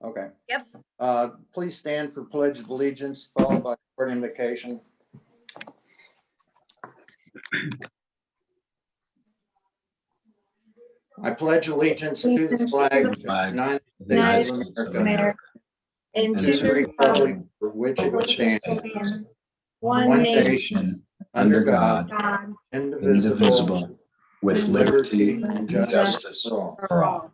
Okay. Yep. Please stand for Pledge of Allegiance, followed by short invocation. I pledge allegiance to the flag of the United States of America And and to the republic for which it stands, one nation, under God, indivisible, with liberty and justice for all.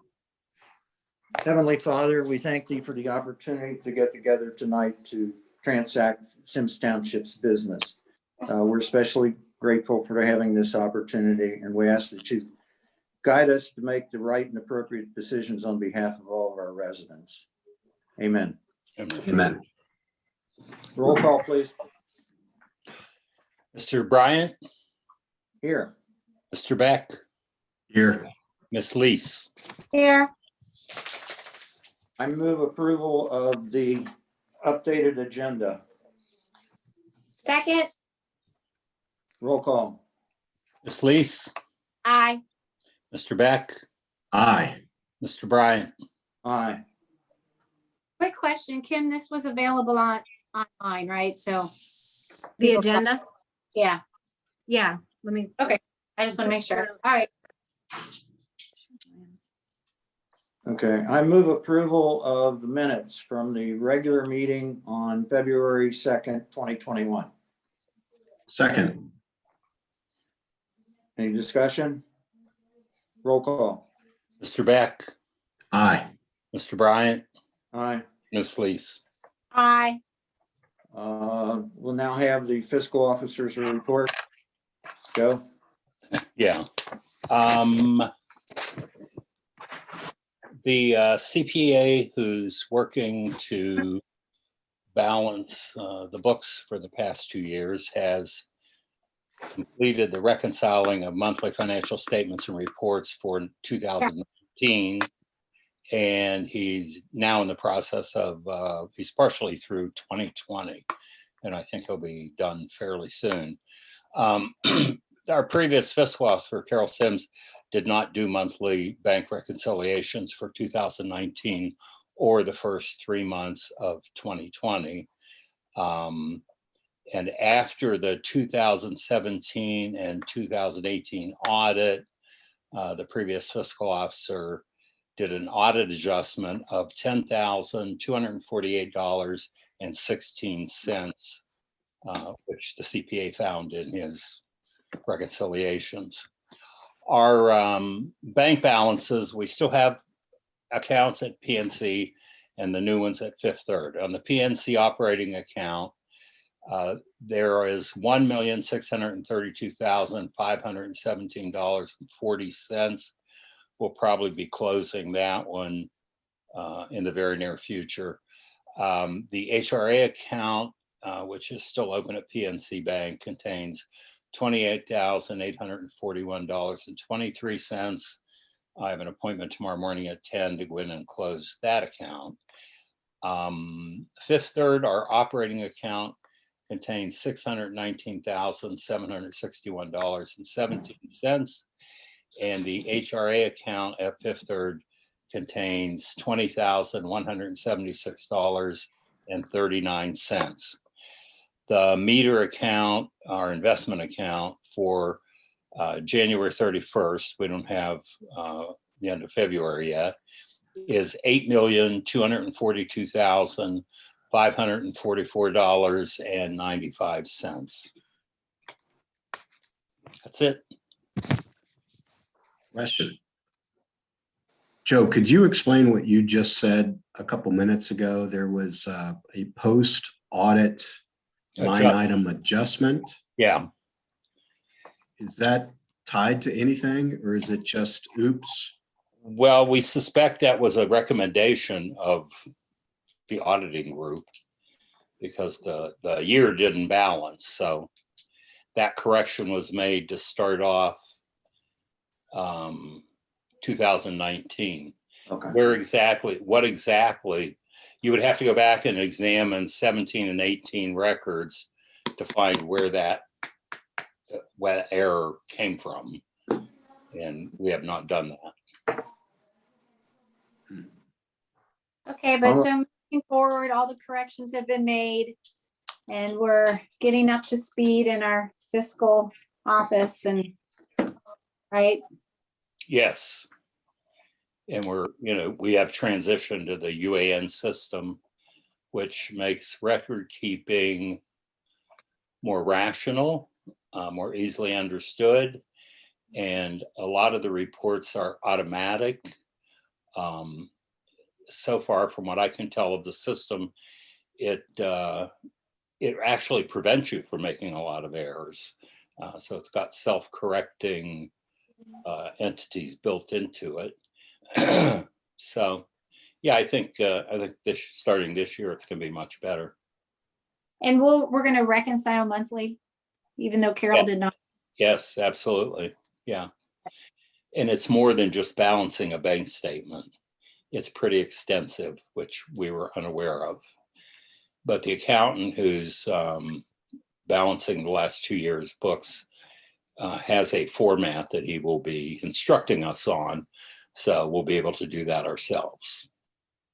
Heavenly Father, we thank thee for the opportunity to get together tonight to transact Symmes Township's business. We're especially grateful for having this opportunity, and we ask that you guide us to make the right and appropriate decisions on behalf of all of our residents. Amen. Amen. Roll call, please. Mr. Bryant, Here. Mr. Beck, Here. Miss Lees. Here. I move approval of the updated agenda. Second. Roll call. Miss Lees, Aye. Mr. Beck, Aye. Mr. Bryant. Aye. Quick question, Kim, this was available online, right? So, The agenda? yeah, Yeah, let me. Okay. I just want to make sure. All right. Okay, I move approval of the minutes from the regular meeting on February 2nd, 2021. Second. Any discussion? Roll call. Mr. Beck, Aye. Mr. Bryant, Aye. Miss Lees. Aye. We'll now have the fiscal officer's report. Go. Yeah. The CPA who's working to balance the books for the past 2 years has completed the reconciling of monthly financial statements and reports for 2019. And he's now in the process of, he's partially through 2020. And I think he'll be done fairly soon. Our previous fiscal officer, Carol Symmes, did not do monthly bank reconciliations for 2019 or the first 3 months of 2020. And after the 2017 and 2018 audit, the previous fiscal officer did an audit adjustment of $10,248.16, which the CPA found in his reconciliations. Our bank balances, we still have accounts at PNC and the new ones at Fifth Third. On the PNC operating account, there is $1,632,517.40. We'll probably be closing that one in the very near future. The HRA account, which is still open at PNC Bank, contains $28,841.23. I have an appointment tomorrow morning at 10 to go in and close that account. Fifth Third, our operating account, contains $619,761.17. And the HRA account at Fifth Third contains $20,176.39. The meter account, our investment account for January 31st, we don't have the end of February yet, is $8,242,544.95. That's it. Question. Joe, could you explain what you just said a couple minutes ago? There was a post-audit line item adjustment. Yeah. Is that tied to anything, or is it just oops? Well, we suspect that was a recommendation of the auditing group because the year didn't balance. So that correction was made to start off 2019. Okay. What exactly, you would have to go back and examine 17 and 18 records to find where that error came from. And we have not done that. Okay, but so moving forward, all the corrections have been made. And we're getting up to speed in our fiscal office and, right? Yes. And we have transitioned to the UAN system, which makes record keeping more rational, more easily understood. And a lot of the reports are automatic. So far, from what I can tell of the system, it actually prevents you from making a lot of errors. So it's got self-correcting entities built into it. So, yeah, I think starting this year, it's going to be much better. And we're going to reconcile monthly, even though Carol did not. Yes, absolutely. Yeah. And it's more than just balancing a bank statement. It's pretty extensive, which we were unaware of. But the accountant who's balancing the last 2 years' books has a format that he will be instructing us on. So we'll be able to do that ourselves.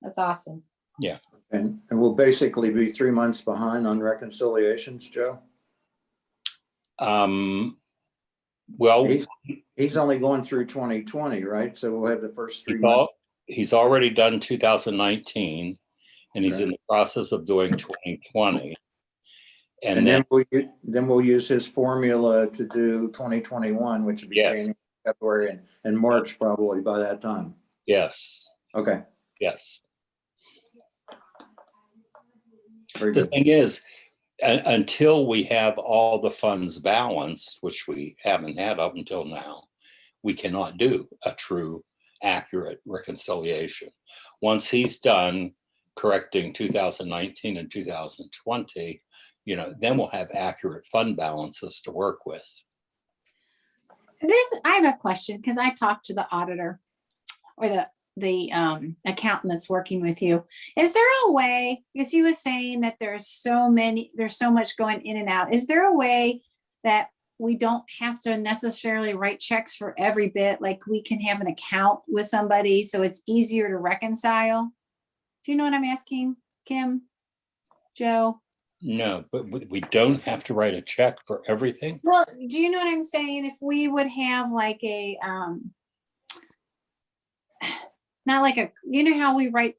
That's awesome. Yeah. And we'll basically be 3 months behind on reconciliations, Joe? Well, he's only going through 2020, right? So we'll have the first 3 months. He's already done 2019, and he's in the process of doing 2020. And then we'll use his formula to do 2021, which would be January, February, and March probably by that time. Yes. Okay. Yes. Very the good. thing is, until we have all the funds balanced, which we haven't had up until now, we cannot do a true, accurate reconciliation. Once he's done correcting 2019 and 2020, then we'll have accurate fund balances to work with. I have a question because I talked to the auditor or the accountant that's working with you. Is there a way, because he was saying that there's so much going in and out. Is there a way that we don't have to necessarily write checks for every bit? Like we can have an account with somebody so it's easier to reconcile? Do you know what I'm asking, Kim? Joe? No, but we don't have to write a check for everything. Well, do you know what I'm saying? If we would have like a, not like how we write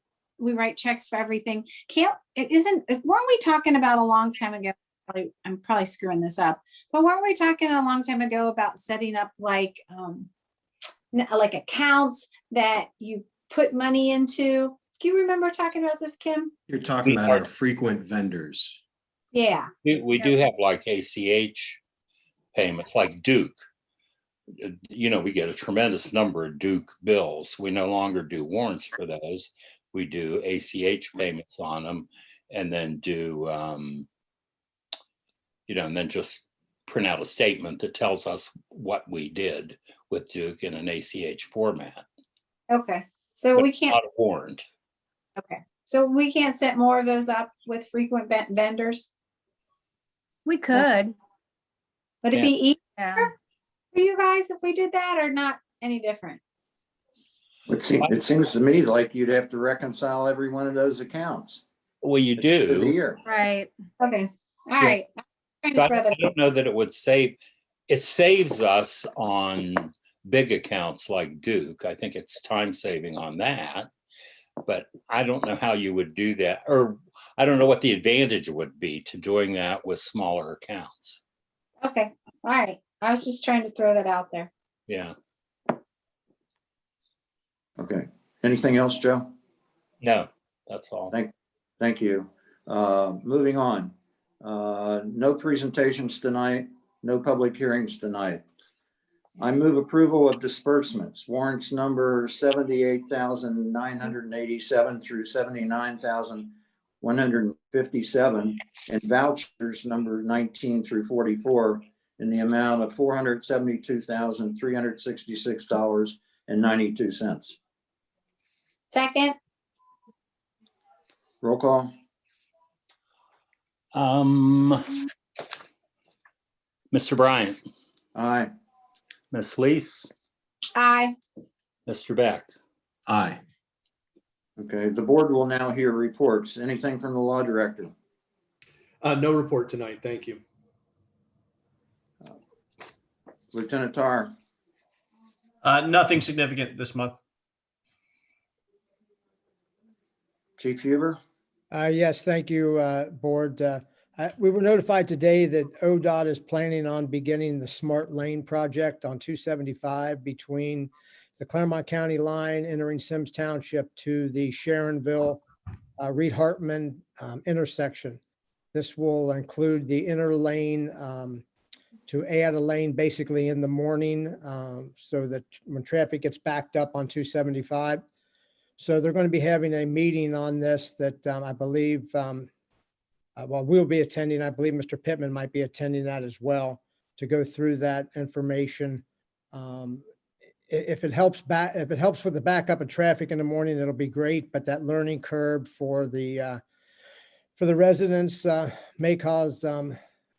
checks for everything. Weren't we talking about a long time ago? I'm probably screwing this up, but weren't we talking a long time ago about setting up like accounts that you put money into? Do you remember talking about this, Kim? You're talking about our frequent vendors. Yeah. We do have like ACH payments, like Duke. We get a tremendous number of Duke bills. We no longer do warrants for those. We do ACH payments on them, and then do, and then just print out a statement that tells us what we did with Duke in an ACH format. Okay. So But we can't. not a warrant. Okay. So we can't set more of those up with frequent vendors? We could. Would it be easier Yeah. for you guys if we did that, or not any different? It seems to me like you'd have to reconcile every one of those accounts. Well, you For the do. year. Right. Okay. All right. So I don't know that it would save. It saves us on big accounts like Duke. I think it's time saving on that. But I don't know how you would do that, or I don't know what the advantage would be to doing that with smaller accounts. Okay. All right. I was just trying to throw that out there. Yeah. Okay. Anything else, Joe? No, that's all. Thank you. Moving on. No presentations tonight, no public hearings tonight. I move approval of disbursements, warrants number 78,987 through 79,157, and vouchers number 19 through 44 in the amount of $472,366.92. Second. Roll call. Mr. Bryant, Aye. Ms. Lees, Aye. Mr. Beck, Aye. Okay, the board will now hear reports. Anything from the law director? No report tonight. Thank you. Lieutenant Tar, Nothing significant this month. Chief Huber? Yes, thank you, Board. We were notified today that ODOT is planning on beginning the Smart Lane project on 275 between the Claremont County line entering Symmes Township to the Sharonville, Reed Hartman intersection. This will include the inner lane to add a lane basically in the morning so that when traffic gets backed up on 275. So they're going to be having a meeting on this that I believe, well, we'll be attending. I believe Mr. Pittman might be attending that as well to go through that information. If it helps with the backup of traffic in the morning, it'll be great. But that learning curve for the residents may cause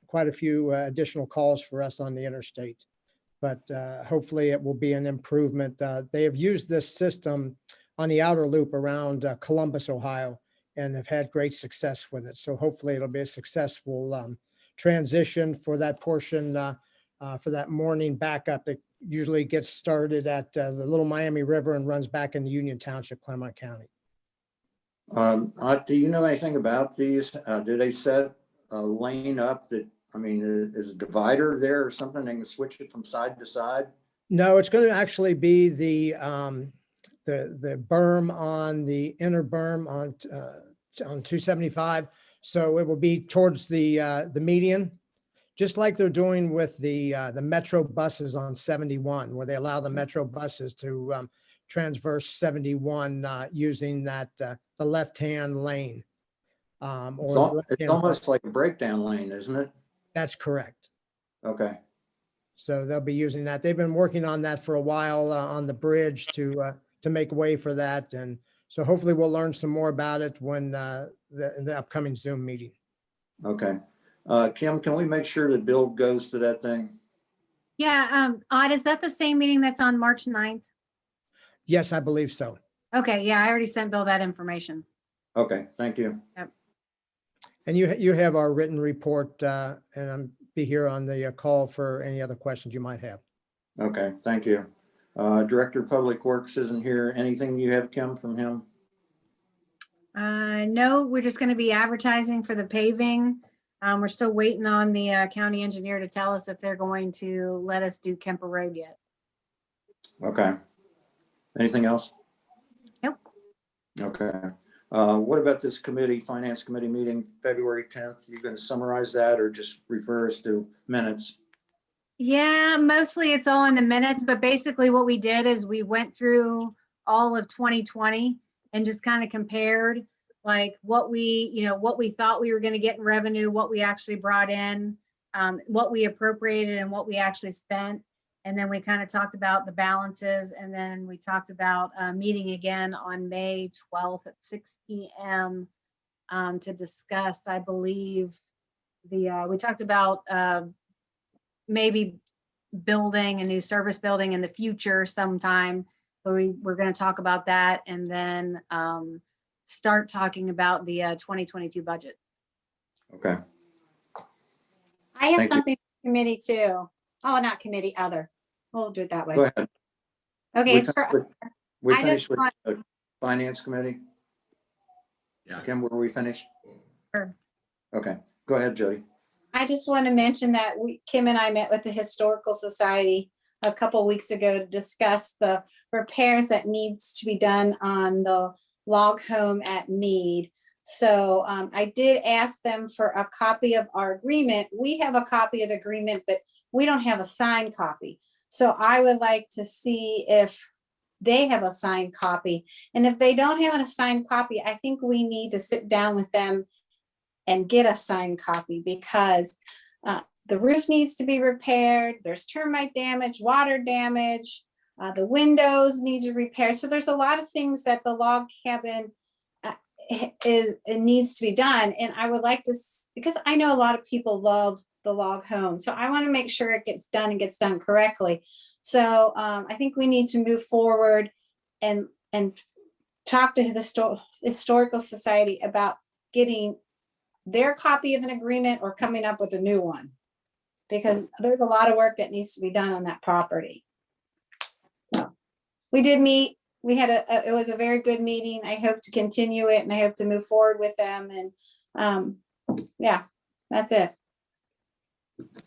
quite a few additional calls for us on the interstate. But hopefully it will be an improvement. They have used this system on the outer loop around Columbus, Ohio, and have had great success with it. So hopefully it'll be a successful transition for that portion, for that morning backup that usually gets started at the Little Miami River and runs back into Union Township, Claremont County. Do you know anything about these? Do they set a lane up that, I mean, is a divider there or something? They can switch it from side to side? No, it's going to actually be the berm on the inner berm on 275. So it will be towards the median, just like they're doing with the Metro buses on 71, where they allow the Metro buses to transverse 71 using that the left-hand lane. It's almost like a breakdown lane, isn't it? That's correct. Okay. So they'll be using that. They've been working on that for a while on the bridge to make way for that. And so hopefully we'll learn some more about it when the upcoming Zoom meeting. Okay. Kim, can we make sure that Bill goes to that thing? Yeah, Odd, is that the same meeting that's on March 9th? Yes, I believe so. Okay, yeah, I already sent Bill that information. Okay, thank you. And you have our written report and I'll be here on the call for any other questions you might have. Okay, thank you. Director of Public Works isn't here. Anything you have, Kim, from him? No, we're just going to be advertising for the paving. We're still waiting on the county engineer to tell us if they're going to let us do Kemper Road yet. Okay. Anything else? Nope. Okay. What about this committee, Finance Committee meeting, February 10th? You going to summarize that or just refer us to minutes? Yeah, mostly it's all in the minutes, but basically what we did is we went through all of 2020 and just kind of compared like what we thought we were going to get in revenue, what we actually brought in, what we appropriated and what we actually spent. And then we kind of talked about the balances, and then we talked about meeting again on May 12th at 6 p.m. To discuss, I believe, we talked about maybe building a new service building in the future sometime, but we're going to talk about that and then start talking about the 2022 budget. Okay. I have Thank you. something for committee too. Oh, not committee, other. We'll do it that way. Go ahead. Okay, it's for, We I just finished with want- the Finance Committee? Yeah. Kim, were we finished? Sure. Okay, go ahead, Jody. I just want to mention that Kim and I met with the Historical Society a couple weeks ago to discuss the repairs that needs to be done on the log home at Mead. So I did ask them for a copy of our agreement. We have a copy of the agreement, but we don't have a signed copy. So I would like to see if they have a signed copy. And if they don't have a signed copy, I think we need to sit down with them and get a signed copy, because the roof needs to be repaired. There's termite damage, water damage, the windows need to repair. So there's a lot of things that the log cabin it needs to be done. And I would like to, because I know a lot of people love the log home. So I want to make sure it gets done and gets done correctly. So I think we need to move forward and talk to the Historical Society about getting their copy of an agreement or coming up with a new one. Because there's a lot of work that needs to be done on that property. So, we did meet. We had it was a very good meeting. I hope to continue it and I hope to move forward with them. And yeah, that's it.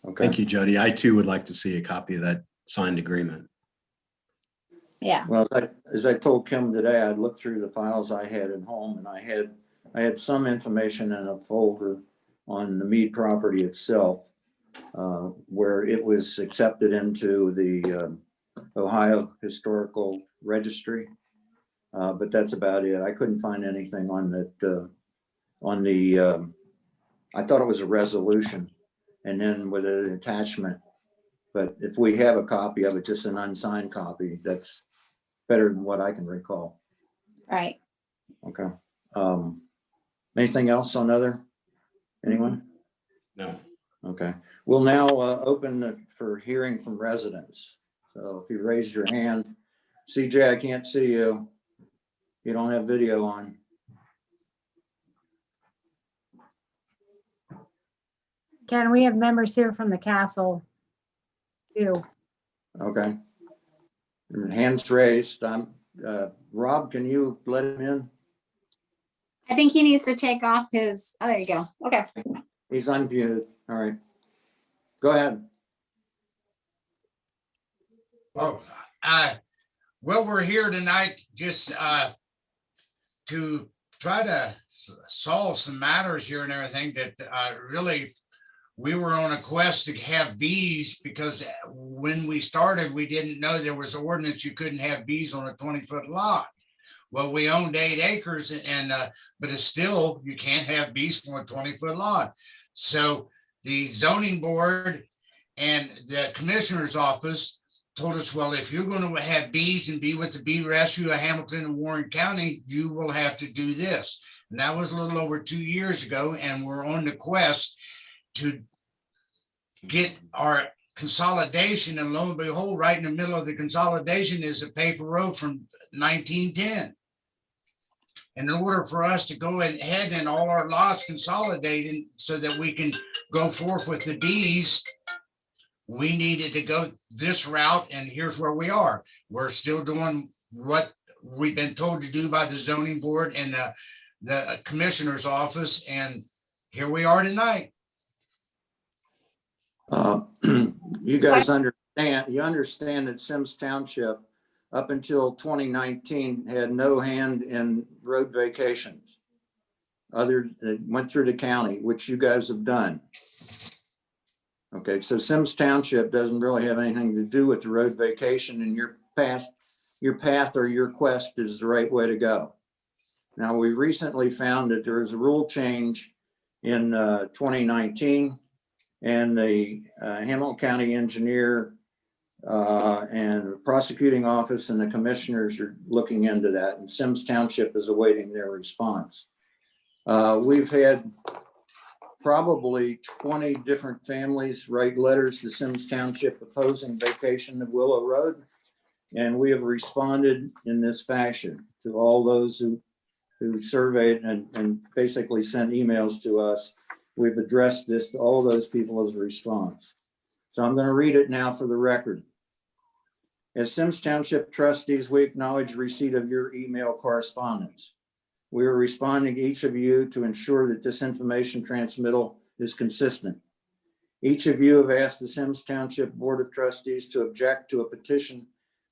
Okay. Thank you, Jody. I too would like to see a copy of that signed agreement. Yeah. Well, as I told Kim today, I looked through the files I had at home, and I had some information in a folder on the Meade property itself, where it was accepted into the Ohio Historical Registry. But that's about it. I couldn't find anything on that, I thought it was a resolution and then with an attachment. But if we have a copy of it, just an unsigned copy, that's better than what I can recall. Right. Okay. Anything else on anyone? No. Okay. We'll now open it for hearing from residents. So if you raise your hand, CJ, I can't see you. You don't have video on. Ken, we have members here from the castle too. Okay. Hands raised. Rob, can you let him in? I think he needs to take off his, oh, there you go. Okay. He's unmuted. All right. Go ahead. Oh, well, we're here tonight just to try to solve some matters here and everything that really we were on a quest to have bees, because when we started, we didn't know there was an ordinance you couldn't have bees on a 20-foot lot. Well, we owned 8 acres, and but it's still, you can't have bees on a 20-foot lot. So the zoning board and the commissioner's office told us, well, if you're going to have bees and be with the bee rescue of Hamilton and Warren County, you will have to do this. And that was a little over 2 years ago, and we're on the quest to get our consolidation, and lo and behold, right in the middle of the consolidation is a paper road from 1910. And in order for us to go ahead and all our lots consolidated so that we can go forth with the bees, we needed to go this route, and here's where we are. We're still doing what we've been told to do by the zoning board and the commissioner's office, and here we are tonight. You guys understand that Symmes Township up until 2019 had no hand in road vacations. That went through the county, which you guys have done. Okay, so Symmes Township doesn't really have anything to do with the road vacation, and your path or your quest is the right way to go. Now, we recently found that there was a rule change in 2019, and the Hamilton County engineer and the prosecuting office and the commissioners are looking into that, and Symmes Township is awaiting their response. We've had probably 20 different families write letters to Symmes Township opposing vacation of Willow Road, and we have responded in this fashion to all those who surveyed and basically sent emails to us. We've addressed this to all those people as a response. So I'm going to read it now for the record. As Symmes Township trustees, we acknowledge receipt of your email correspondence. We are responding to each of you to ensure that this information transmittal is consistent. Each of you have asked the Symmes Township Board of Trustees to object to a petition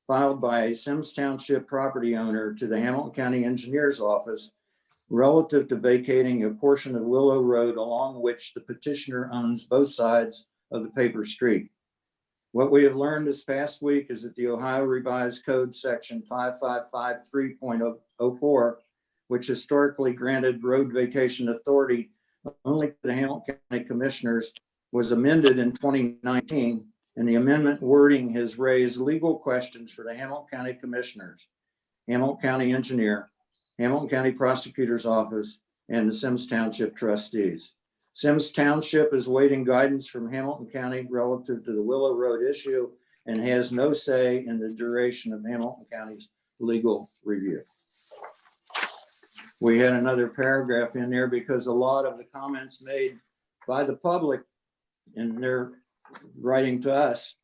filed by a Symmes Township property owner to the Hamilton County Engineer's Office relative to vacating a portion of Willow Road along which the petitioner owns both sides of the paper street. What we have learned this past week is that the Ohio Revised Code section 5553.04, which historically granted road vacation authority only to the Hamilton County Commissioners, was amended in 2019, and the amendment wording has raised legal questions for the Hamilton County Commissioners, Hamilton County Engineer, Hamilton County Prosecutor's Office, and the Symmes Township trustees. Symmes Township is awaiting guidance from Hamilton County relative to the Willow Road issue and has no say in the duration of Hamilton County's legal review. we had another paragraph in there because a lot of the comments made by the public in their writing to us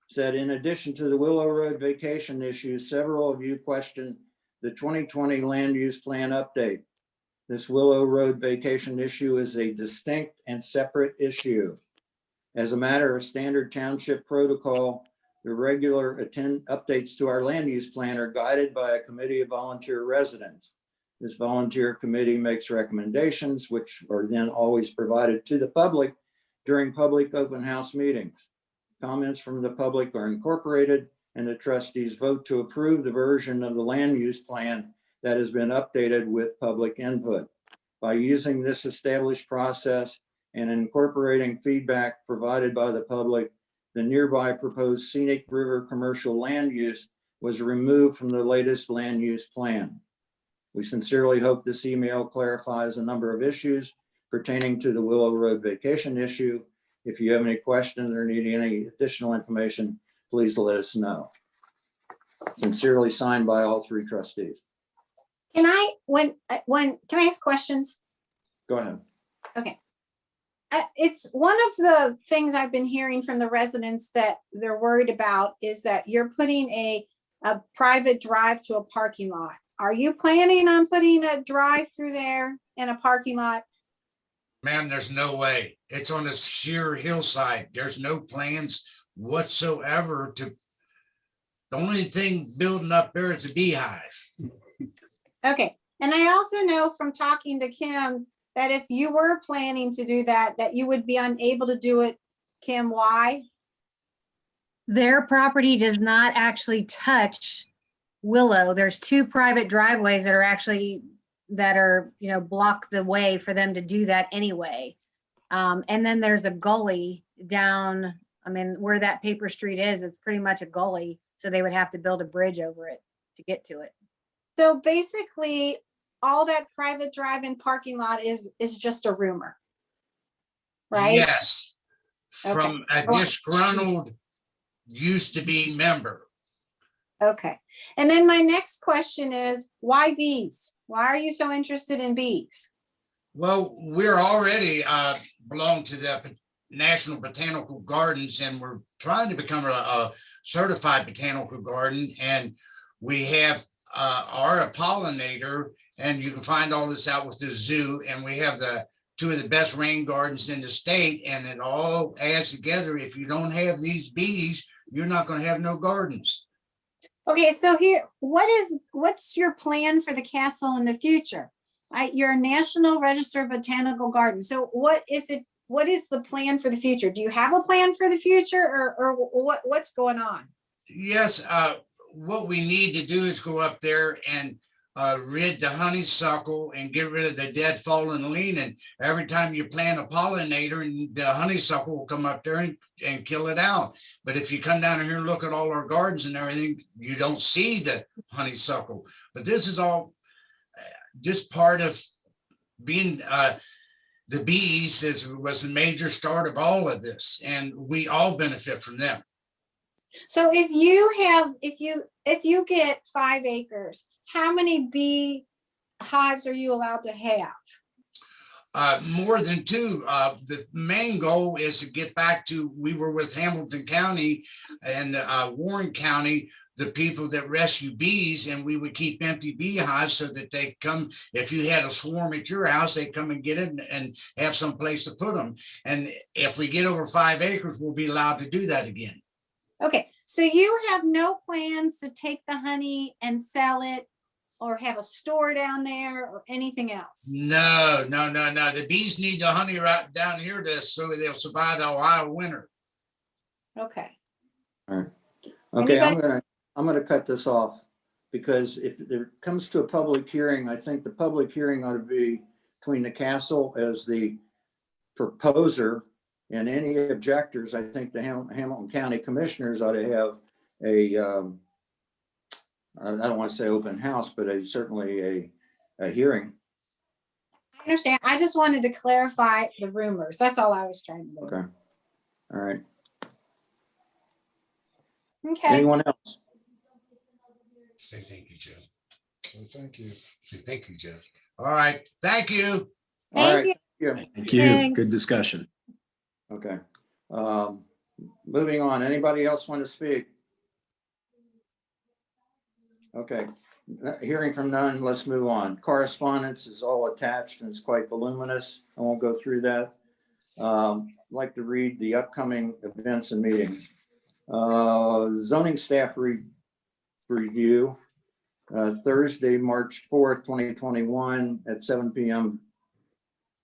said, in addition to the Willow Road vacation issue, several of you questioned the 2020 land use plan update. This Willow Road vacation issue is a distinct and separate issue. As a matter of standard township protocol, the regular updates to our land use plan are guided by a committee of volunteer residents. This volunteer committee makes recommendations, which are then always provided to the public during public open house meetings. Comments from the public are incorporated and the trustees vote to approve the version of the land use plan that has been updated with public input. By using this established process and incorporating feedback provided by the public, the nearby proposed scenic river commercial land use was removed from the latest land use plan. We sincerely hope this email clarifies a number of issues pertaining to the Willow Road vacation issue. If you have any questions or need any additional information, please let us know. Sincerely signed by all three trustees. Can I, can I ask questions? Go ahead. Okay. It's one of the things I've been hearing from the residents that they're worried about is that you're putting a private drive to a parking lot. Are you planning on putting a drive through there in a parking lot? Ma'am, there's no way. It's on a sheer hillside. There's no plans whatsoever to, the only thing building up there is a beehive. Okay. And I also know from talking to Kim that if you were planning to do that, that you would be unable to do it. Kim, why? Their property does not actually touch Willow. There's two private driveways that are actually, block the way for them to do that anyway. And then there's a gully down, where that paper street is, it's pretty much a gully. So they would have to build a bridge over it to get to it. So basically, all that private drive-in parking lot is just a rumor, right? Yes, Okay. from a disgruntled used to be member. Okay. And then my next question is, why bees? Why are you so interested in bees? Well, we're already belong to the National Botanical Gardens, and we're trying to become a certified botanical garden. And we have our pollinator, and you can find all this out with the zoo. And we have two of the best rain gardens in the state, and it all adds together. If you don't have these bees, you're not going to have no gardens. Okay, so here, what's your plan for the castle in the future? You're a National Register Botanical Garden. So what is it? What is the plan for the future? Do you have a plan for the future, or what's going on? Yes, what we need to do is go up there and rid the honeysuckle and get rid of the dead fallen lean. And every time you plant a pollinator, and the honeysuckle will come up there and kill it out. But if you come down here and look at all our gardens and everything, you don't see the honeysuckle. But this is all just part of being the bees was a major start of all of this, and we all benefit from them. So if you get 5 acres, how many bee hives are you allowed to have? More than 2. The main goal is to get back to, we were with Hamilton County and Warren County, the people that rescue bees, and we would keep empty beehives so that they come, if you had a swarm at your house, they come and get it and have some place to put them. And if we get over 5 acres, we'll be allowed to do that again. Okay, so you have no plans to take the honey and sell it or have a store down there or anything else? No. The bees need the honey right down here so they'll survive the Ohio winter. Okay. All right. Okay, Anybody? I'm gonna cut this off because if there comes to a public hearing, I think the public hearing ought to be between the castle as the proposer and any objectors. I think the Hamilton County Commissioners ought to have a, I don't want to say open house, but certainly a hearing. I understand. I just wanted to clarify the rumors. That's all I was trying to do. Okay. All right. Okay. Anyone else? Say thank you, Jeff. Well, thank you. Say thank you, Jeff. All right, thank you. All Thank right, you. thank you. Thank you. Thanks. Good discussion. Okay. Moving on. Anybody else want to speak? Okay, hearing from none, let's move on. Correspondence is all attached and it's quite voluminous. I won't go through that. I'd like to read the upcoming events and meetings. Zoning staff review, Thursday, March 4th, 2021 at 7 p.m.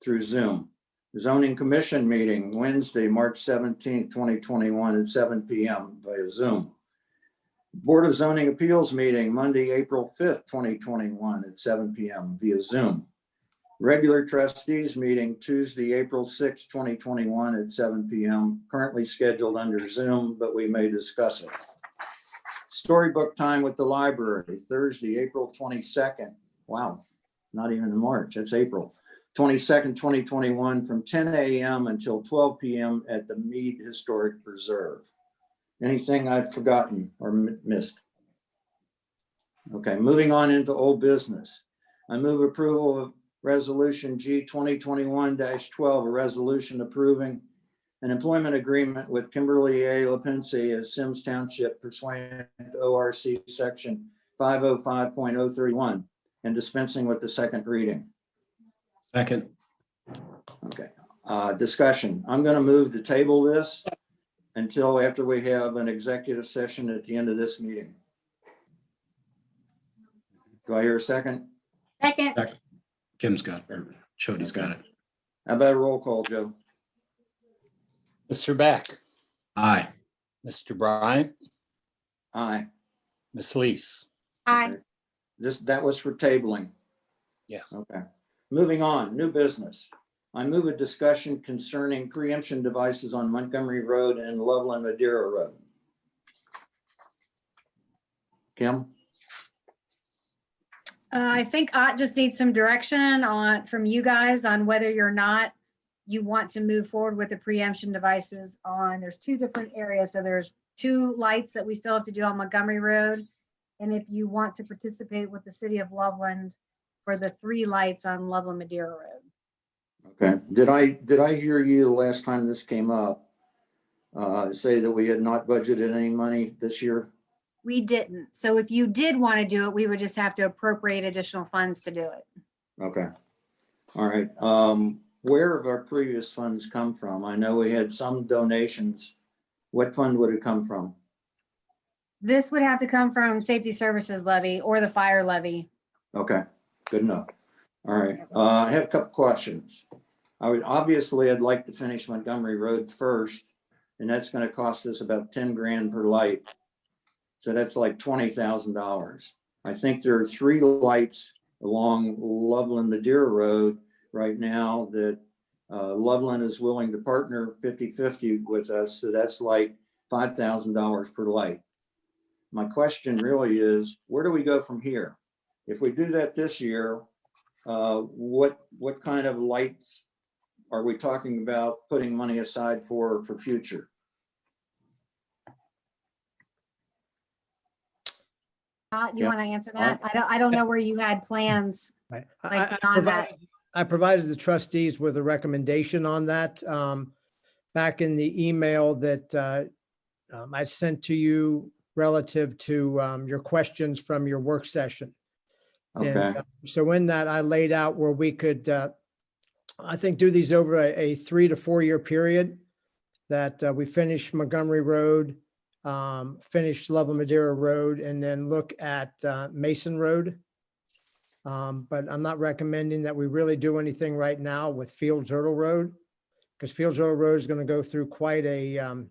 through Zoom. Zoning Commission meeting, Wednesday, March 17th, 2021 at 7 p.m. via Zoom. Board of Zoning Appeals meeting, Monday, April 5th, 2021 at 7 p.m. via Zoom. Regular trustees meeting, Tuesday, April 6th, 2021 at 7 p.m. Currently scheduled under Zoom, but we may discuss it. Storybook time with the library, Thursday, April 22nd. Wow, not even in March, that's April. 22nd, 2021 from 10 a.m. until 12 p.m. at the Mead Historic Preserve. Anything I've forgotten or missed? Okay, moving on into old business. I move approval of Resolution G 2021-12, a resolution approving an employment agreement with Kimberly A. LaPensie as Symmes Township pursuant to ORC Section 505.031 and dispensing with the second reading. Second. Okay, discussion. I'm going to move to table this until after we have an executive session at the end of this meeting. Do I hear a second? Second. Kim's got, or Chody's got it. How about a roll call, Joe? Mr. Beck, Aye. Mr. Bryant, Aye. Ms. Lees. Aye. That was for tabling. Yeah. Okay. Moving on, new business. I move a discussion concerning preemption devices on Montgomery Road and Loveland Madeira Road. Kim? I think I just need some direction from you guys on whether or not you want to move forward with the preemption devices there's two different areas. So there's 2 lights that we still have to do on Montgomery Road. And if you want to participate with the city of Loveland for the 3 lights on Loveland Madeira Road. Okay. Did I hear you the last time this came up say that we had not budgeted any money this year? We didn't. So if you did want to do it, we would just have to appropriate additional funds to do it. Okay. All right. Where have our previous funds come from? I know we had some donations. What fund would it come from? This would have to come from safety services levy or the fire levy. Okay, good enough. All right. I have a couple questions. I'd like to finish Montgomery Road first, and that's going to cost us about 10 grand per light. So that's like $20,000. I think there are 3 lights along Loveland Madeira Road right now that Loveland is willing to partner 50-50 with us. So that's like $5,000 per light. My question really is, where do we go from here? If we do that this year, what kind of lights are we talking about putting money aside for future? Do you Yeah. want to answer that? I don't know where you had plans. Right. Like beyond that. I provided the trustees with a recommendation on that back in the email that I sent to you relative to your questions from your work session. Okay. And so in that, I laid out where we could, I think, do these over a 3 to 4 year period, that we finish Montgomery Road, finish Loveland Madeira Road, and then look at Mason Road. But I'm not recommending that we really do anything right now with Fields Erdel Road, because Fields Erdel Road is going to go through quite a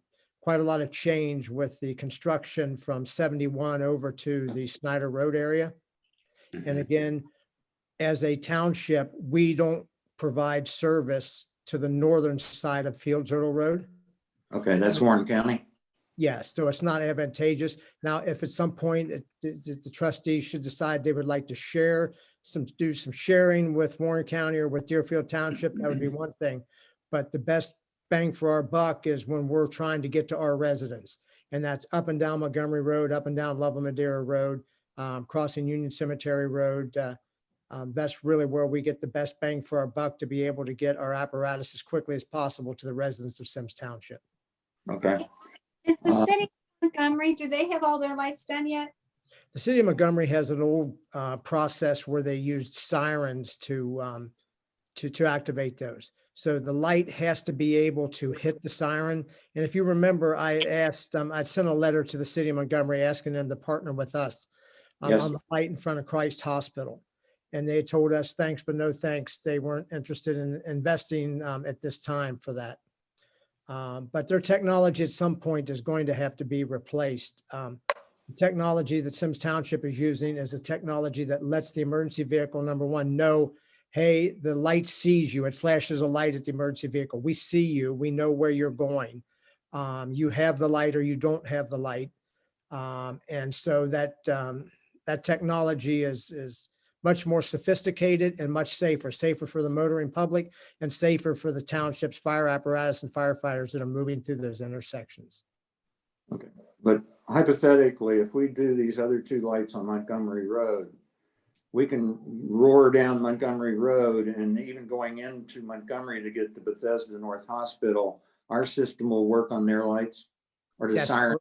lot of change with the construction from 71 over to the Snyder Road area. And again, as a township, we don't provide service to the northern side of Fields Erdel Road. Okay, that's Warren County. Yes, so it's not advantageous. Now, if at some point the trustees should decide they would like to do some sharing with Warren County or with Deerfield Township, that would be one thing. But the best bang for our buck is when we're trying to get to our residents. And that's up and down Montgomery Road, up and down Loveland Madeira Road, crossing Union Cemetery Road, That's really where we get the best bang for our buck to be able to get our apparatus as quickly as possible to the residents of Symmes Township. Okay. Is the city of Montgomery, do they have all their lights done yet? The city of Montgomery has an old process where they used sirens to activate those. So the light has to be able to hit the siren. And if you remember, I asked, I sent a letter to the city of Montgomery asking them to partner with us Yes. on the light in front of Christ Hospital. And they told us thanks, but no thanks. They weren't interested in investing at this time for that. But their technology at some point is going to have to be replaced. The technology that Symmes Township is using is a technology that lets the emergency vehicle, number one, know, hey, the light sees you. It flashes a light at the emergency vehicle. We see you. We know where you're going. You have the light or you don't have the light. And so that technology is much more sophisticated and much safer for the motoring public and safer for the township's fire apparatus and firefighters that are moving through those intersections. Okay, but hypothetically, if we do these other two lights on Montgomery Road, we can roar down Montgomery Road, and even going into Montgomery to get to Bethesda North Hospital, our system will work on their lights, or the Yes, siren.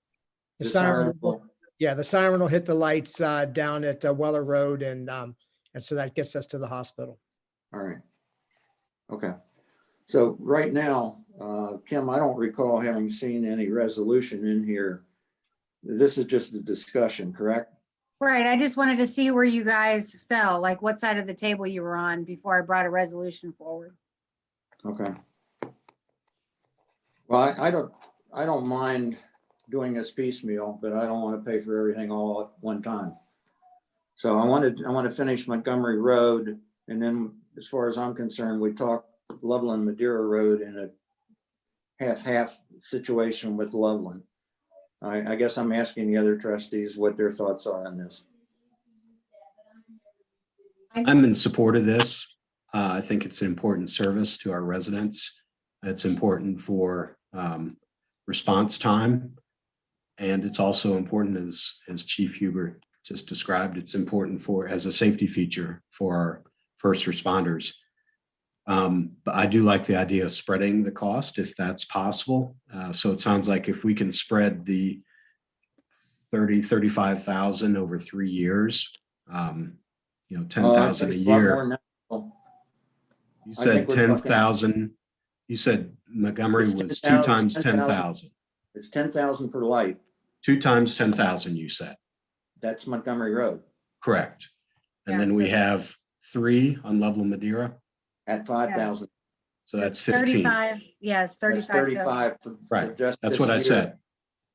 the The siren siren will. Yeah, the siren will hit the lights down at Weller Road, and so that gets us to the hospital. All right. Okay. So right now, Kim, I don't recall having seen any resolution in here. This is just a discussion, correct? Right. I just wanted to see where you guys fell, like what side of the table you were on before I brought a resolution forward. Okay. Well, I don't mind doing this piecemeal, but I don't want to pay for everything all at one time. So I want to finish Montgomery Road, and then as far as I'm concerned, we talk Loveland Madeira Road in a half-half situation with Loveland. I guess I'm asking the other trustees what their thoughts are on this. I'm in support of this. I think it's an important service to our residents. It's important for response time. And it's also important, as Chief Hubert just described, it's important as a safety feature for our first responders. But I do like the idea of spreading the cost if that's possible. So it sounds like if we can spread the 35,000 over 3 years, 10,000 a year. You said 10,000. You said Montgomery was 2 times 10,000. It's 10,000 per light. 2 times 10,000, you said. That's Montgomery Road Correct. And Yeah, then we so- have 3 on Loveland Madeira. at 5,000. So that's 15. 35, yes, That's 35. 35 for Right. just That's this what I year. said.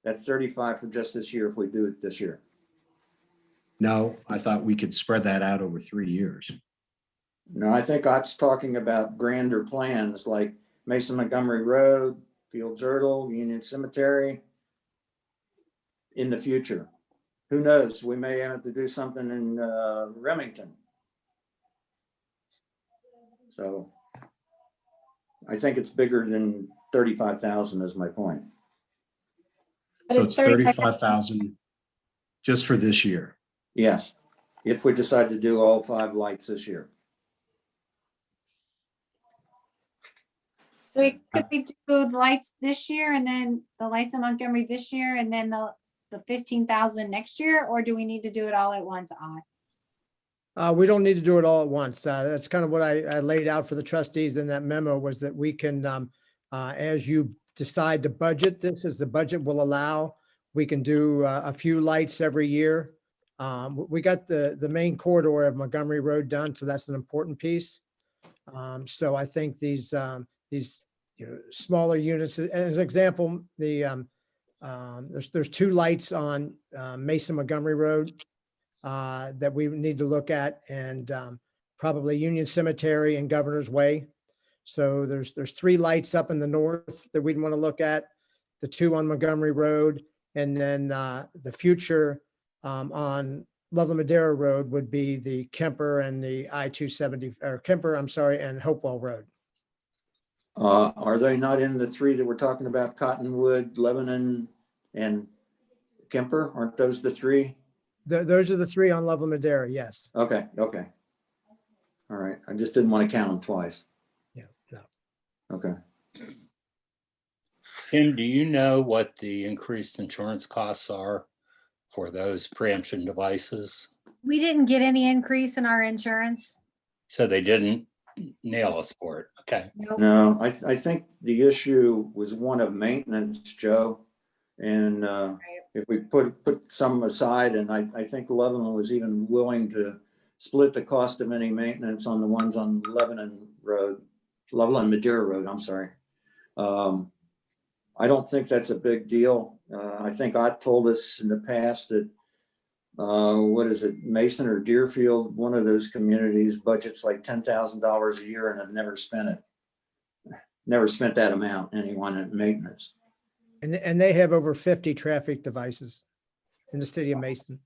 That's 35 for just this year if we do it this year. No, I thought we could spread that out over 3 years. No, I think Ott's talking about grander plans like Mason Montgomery Road, Fields Erdel, Union Cemetery in the future. Who knows? We may have to do something in Remington. So I think it's bigger than 35,000 is my point. But So it's it's 35,000. 35,000 just for this year. Yes, if we decide to do all 5 lights this year. So could we do the lights this year and then the lights in Montgomery this year and then the 15,000 next year, or do we need to do it all at once, Ott? We don't need to do it all at once. That's kind of what I laid out for the trustees in that memo, was that we can, as you decide to budget this, as the budget will allow, we can do a few lights every year. We got the main corridor of Montgomery Road done, so that's an important piece. So I think these smaller units, as an example, there's 2 lights on Mason Montgomery Road that we need to look at, and probably Union Cemetery and Governor's Way. So there's 3 lights up in the north that we'd want to look at, the 2 on Montgomery Road, and then the future on Loveland Madeira Road would be the Kemper and the I-270, or Kemper, I'm sorry, and Hopewell Road. Are they not in the 3 that we're talking about? Cottonwood, Lebanon, and Kemper? Aren't those the 3? Those are the 3 on Loveland Madeira, yes. Okay. All right. I just didn't want to count them twice. Yeah, no. Okay. Kim, do you know what the increased insurance costs are for those preemption devices? We didn't get any increase in our insurance. So they didn't nail us for it. Okay. Nope. No, I think the issue was one of maintenance, Joe. And if we put some aside, and I think Lebanon was even willing to split the cost of any maintenance on the ones on Lebanon Madeira Road, I'm sorry. I don't think that's a big deal. I think Ott told us in the past that, what is it, Mason or Deerfield, one of those communities budgets like $10,000 a year and have never spent it. Never spent that amount, anyone at maintenance. And they have over 50 traffic devices in the city of Mason.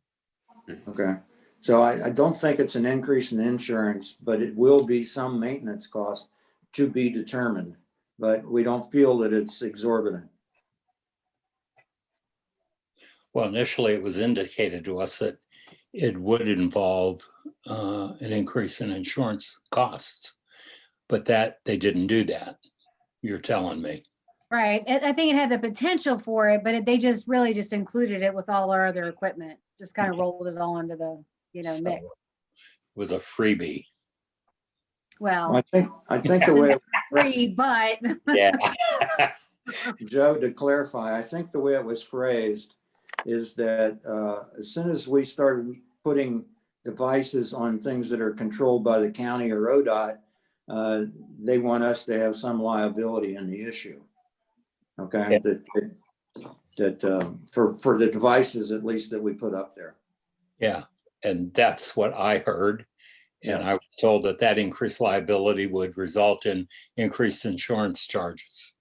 Okay. So I don't think it's an increase in insurance, but it will be some maintenance cost to be determined. But we don't feel that it's exorbitant. Well, initially it was indicated to us that it would involve an increase in insurance costs, but that they didn't do that. You're telling me. Right. I think it had the potential for it, but they just really just included it with all our other equipment, just kind of rolled it all into the, So mix. it was a freebie. Well, I think the way, free, but Yeah. Joe, to clarify, I think the way it was phrased is that as soon as we started putting devices on things that are controlled by the county or ODOT, they want us to have some liability in the issue. Okay, for the devices at least that we put up there. Yeah. And that's what I heard. And I was told that that increased liability would result in increased insurance charges.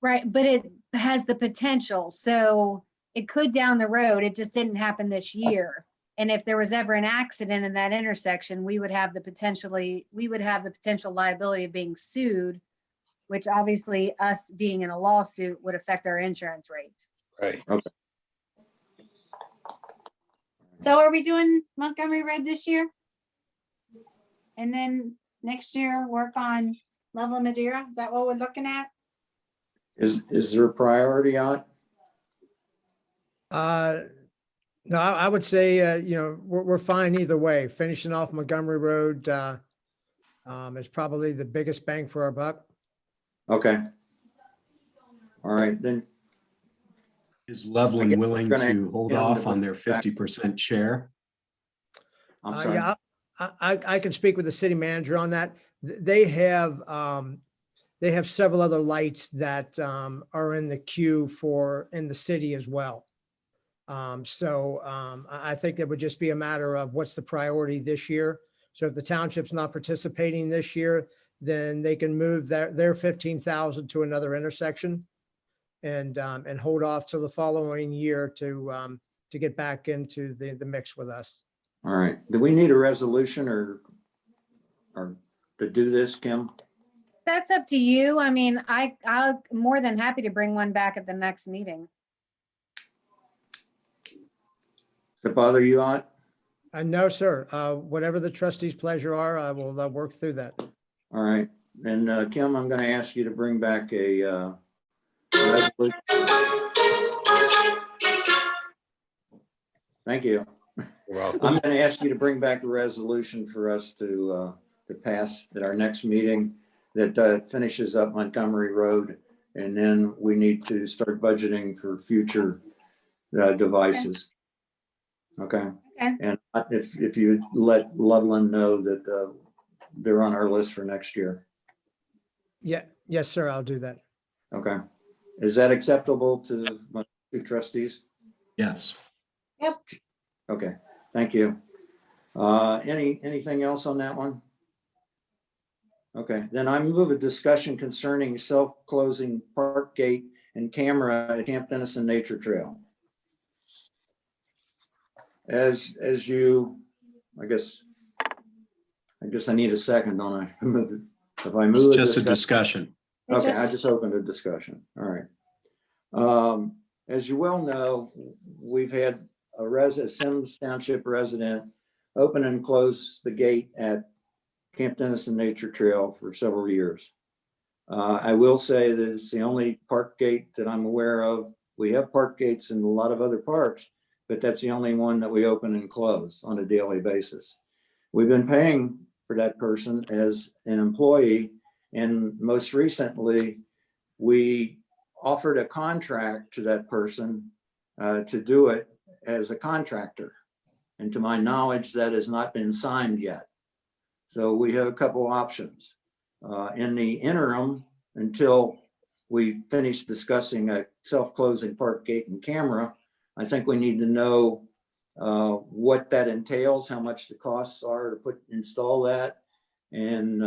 right, but it has the potential. So it could down the road. It just didn't happen this year. And if there was ever an accident in that intersection, we would have the potential liability of being sued, which obviously us being in a lawsuit would affect our insurance rates. Right. Okay. So are we doing Montgomery Road this year? And then next year work on Level Madeira? Is that what we're looking at? Is there a priority on it? No, I would say, we're fine either way. Finishing off Montgomery Road is probably the biggest bang for our buck. Okay. All right, then. Is I Loveland guess willing we're gonna to hold get off them on their back. 50% share? I'm sorry. Yeah, I can speak with the city manager on that. They have several other lights that are in the queue in the city as well. I think that would just be a matter of what's the priority this year. So if the township's not participating this year, then they can move their 15,000 to another intersection and hold off till the following year to get back into the mix with us. All right. Do we need a resolution or to do this, Kim? That's up to you. I mean, I'm more than happy to bring one back at the next meeting. Does it bother you, Ott? No, sir. Whatever the trustees' pleasure are, I will work through that. All right. And Kim, I'm going to ask you to bring back a resolution. Thank you. You're welcome. I'm going to ask you to bring back a resolution for us to pass at our next meeting that finishes up Montgomery Road. And then we need to start budgeting for future devices. Okay. Okay. And if you let Loveland know that they're on our list for next year. Yeah. Yes, sir. I'll do that. Okay. Is that acceptable to my two trustees? Yes. Yep. Okay, thank you. Anything else on that one? Okay, then I move a discussion concerning self-closing park gate and camera at Camp Dennison Nature Trail. As you, I guess I need a second, don't I? If I move It's just a discussion. It's Okay, I just- just opened a discussion. All right. As you well know, we've had a Symmes Township resident open and close the gate at Camp Dennison Nature Trail for several years. I will say that it's the only park gate that I'm aware of. We have park gates in a lot of other parks, but that's the only one that we open and close on a daily basis. We've been paying for that person as an employee, and most recently, we offered a contract to that person to do it as a contractor. And to my knowledge, that has not been signed yet. So we have a couple options. In the interim, until we finish discussing a self-closing park gate and camera, I think we need to know what that entails, how much the costs are to install that, and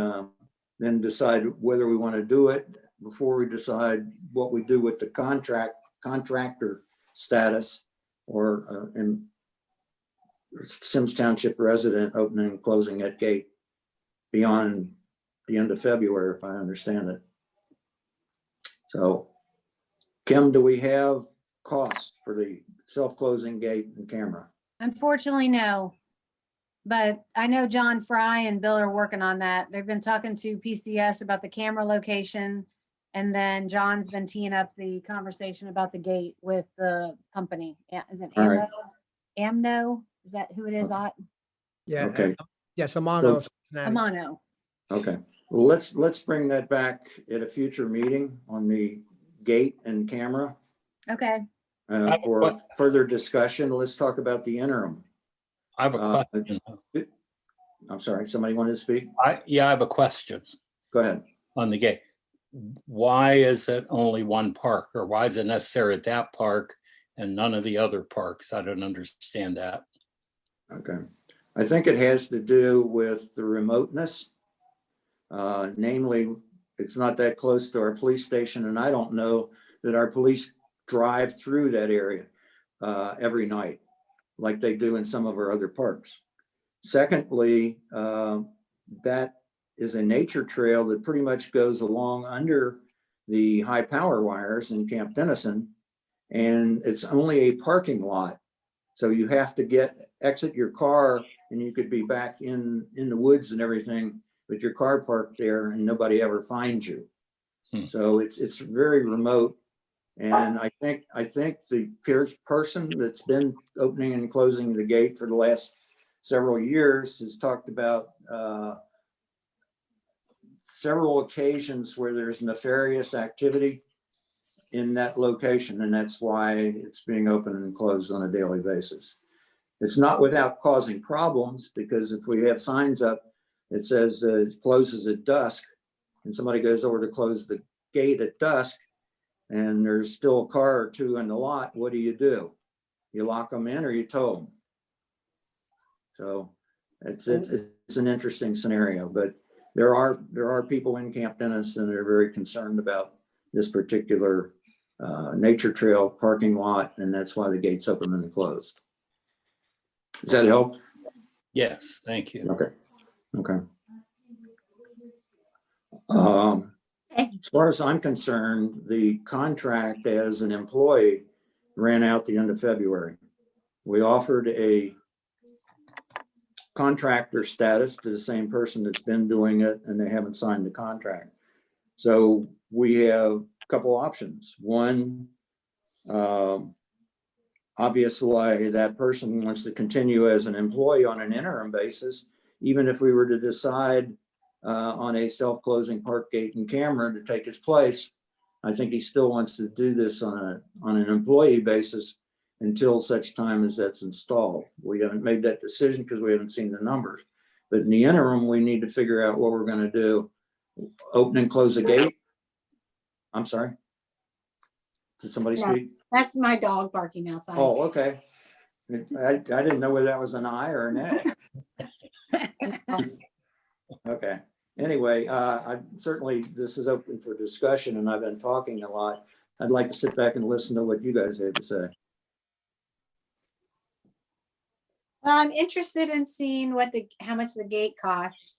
then decide whether we want to do it before we decide what we do with the contractor status, or Symmes Township resident opening and closing that gate beyond the end of February, if I understand it. So, Kim, do we have costs for the self-closing gate and camera? Unfortunately, no. But I know John Fry and Bill are working on that. They've been talking to PCS about the camera location. And then John's been teeing up the conversation about the gate with the company. Is it All Amno? right. Amno? Is that who it is? Yeah. Okay. Yes, Amano. Amano. Okay, well, let's bring that back at a future meeting on the gate and camera Okay. for further discussion. Let's talk about the interim. I have a question. I'm sorry, somebody wanted to speak? I have a question Go ahead. on the gate. Why is it only one park, or why is it necessary at that park and none of the other parks? I don't understand that. Okay, I think it has to do with the remoteness. Namely, it's not that close to our police station, and I don't know that our police drive through that area every night like they do in some of our other parks. Secondly, that is a nature trail that pretty much goes along under the high power wires in Camp Dennison, and it's only a parking lot. So you have to exit your car, and you could be back in the woods and everything with your car parked there, and nobody ever finds you. So it's very remote. And I think the person that's been opening and closing the gate for the last several years has talked about several occasions where there's nefarious activity in that location, and that's why it's being opened and closed on a daily basis. It's not without causing problems, because if we have signs up that says it closes at dusk, and somebody goes over to close the gate at dusk, and there's still a car or two in the lot, what do? You lock them in or you tow them. So it's an interesting scenario, but there are people in Camp Dennison that are very concerned about this particular nature trail parking lot, and that's why the gate's open and closed. Does that help? Yes, thank you. Okay. As far as I'm concerned, the contract as an employee ran out the end of February. We offered a contractor status to the same person that's been doing it, and they haven't signed the contract. So we have a couple options. One, obviously that person wants to continue as an employee on an interim basis, even if we were to decide on a self-closing park gate and camera to take his place. I think he still wants to do this on an employee basis until such time as that's installed. We haven't made that decision because we haven't seen the numbers. But in the interim, we need to figure out what we're going to do. Open and close the gate. I'm sorry. Did somebody speak? That's my dog barking outside. Oh, okay. I didn't know whether that was an I or an A. Okay. Anyway, this is open for discussion, and I've been talking a lot. I'd like to sit back and listen to what you guys have to say. Well, I'm interested in seeing how much the gate cost.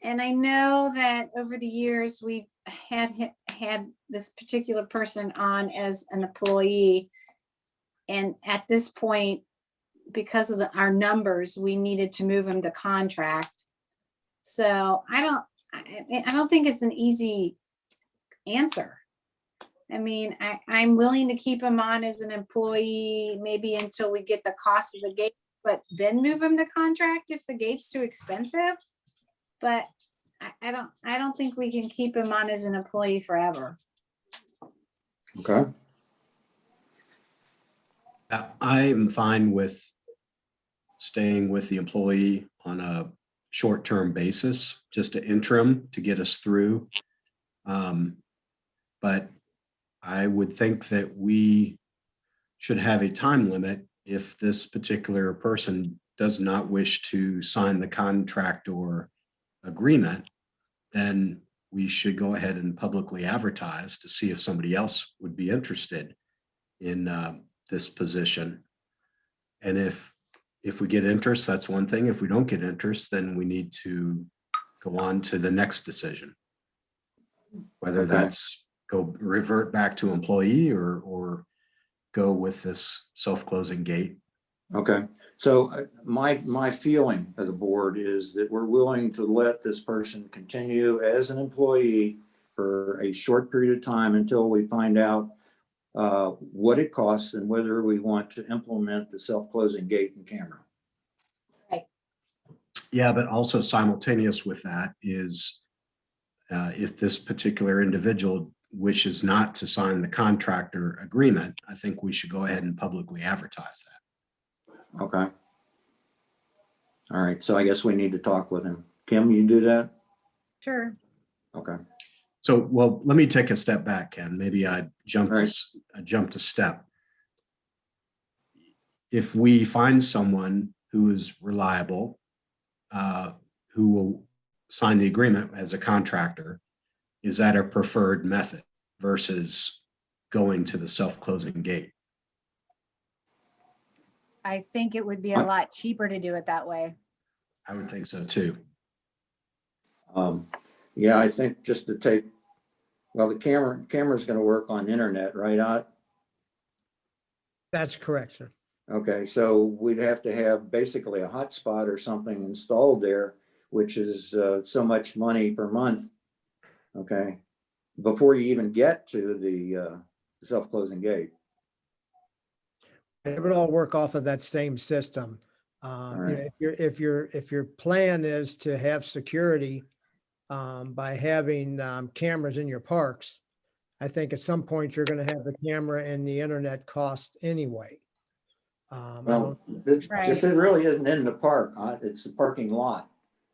And I know that over the years, we've had this particular person on as an employee. And at this point, because of our numbers, we needed to move him to contract. So I don't think it's an easy answer. I mean, I'm willing to keep him on as an employee, maybe until we get the cost of the gate, but then move him to contract if the gate's too expensive. But I don't think we can keep him on as an employee forever. Okay, I am fine with staying with the employee on a short-term basis, just to interim to get us through. But I would think that we should have a time limit if this particular person does not wish to sign the contract or agreement, then we should go ahead and publicly advertise to see if somebody else would be interested in this position. And if we get interest, that's one thing. If we don't get interest, then we need to go on to the next decision. Whether Okay. that's revert back to employee or go with this self-closing gate. okay. So my feeling of the board is that we're willing to let this person continue as an employee for a short period of time until we find out what it costs and whether we want to implement the self-closing gate and camera. Yeah, but also simultaneous with that is if this particular individual wishes not to sign the contractor agreement, I think we should go ahead and publicly advertise that. Okay. All right, so I guess we need to talk with him. Kim, you do that? Sure. Okay, So, well, let me take a step back, Ken. Maybe I jumped a step. If we find someone who is reliable, who will sign the agreement as a contractor, is that a preferred method versus going to the self-closing gate? I think it would be a lot cheaper to do it that way. I would think so too. yeah, I think just to take, well, the camera's gonna work on internet, right, Ott? That's correct, sir. Okay, so we'd have to have basically a hotspot or something installed there, which is so much money per month. Okay, before you even get to the self-closing gate. It would all work off of that same system. You know, right. if your plan is to have security by having cameras in your parks, I think at some point you're going to have the camera and the internet cost anyway. Well, this really isn't in the park. It's the parking lot.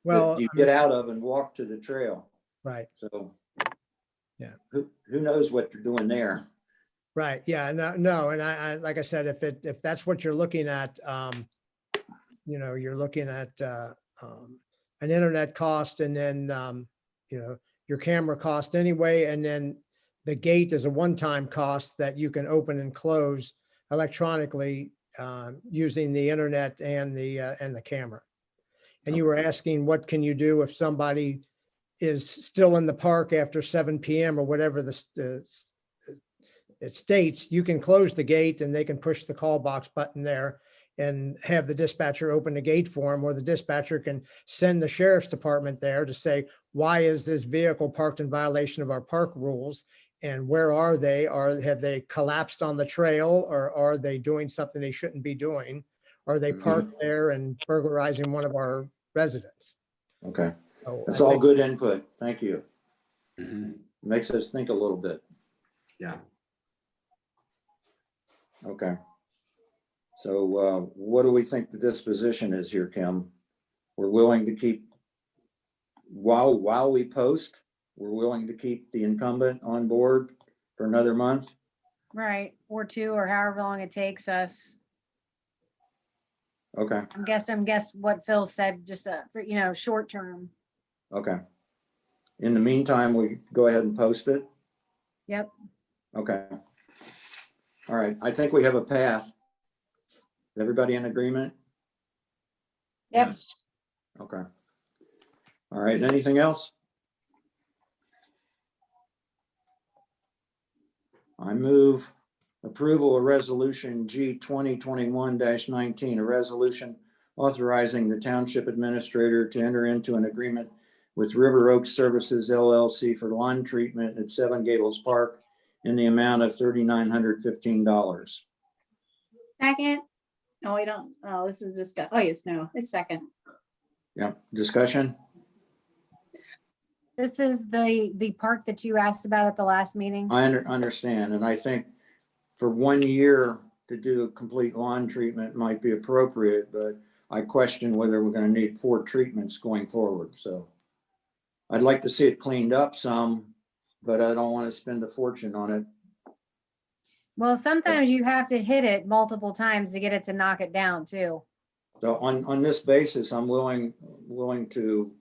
Well, that you get out of and walk to the trail. right. So, yeah, who knows what you're doing there? Right. Yeah. No. And I like I said, if that's what you're looking at, you know, you're looking at an internet cost, and then you know, your camera cost anyway, and then the gate is a one-time cost that you can open and close electronically using the internet and the camera. And you were asking, what can you do if somebody is still in the park after 7 p.m. or whatever it states? You can close the gate and they can push the call box button there and have the dispatcher open the gate for them, or the dispatcher can send the sheriff's department there to say, why is this vehicle parked in violation of our park rules? And where are they? Have they collapsed on the trail, or are they doing something they shouldn't be doing? Are they parked there and burglarizing one of our residents? Okay, So that's I all think- good input. Thank you. Mhm. Makes us think a little bit. Yeah. Okay. So what do we think the disposition is here, Kim? We're willing to keep, while we post, we're willing to keep the incumbent on board for another month? Right. Or two, or however long it takes us. Okay, I'm guess what Phil said, just for, you know, short term. okay. In the meantime, we go ahead and post it? Yep. Okay. All right, I think we have a path. Is everybody in agreement? Yep. Yes. Okay. All right, anything else? I move approval of resolution G 2021-19, a resolution authorizing the township administrator to enter into an agreement with River Oaks Services LLC for lawn treatment at 7 Gables Park in the amount of $3,915. Second. No, we don't. Oh, this is just, oh, yes, no, it's second. Yep, discussion? This is the park that you asked about at the last meeting. I understand, and I think for 1 year to do a complete lawn treatment might be appropriate, but I question whether we're gonna need 4 treatments going forward, so. I'd like to see it cleaned up some, but I don't want to spend a fortune on it. Well, sometimes you have to hit it multiple times to get it to knock it down too. So on this basis, I'm willing to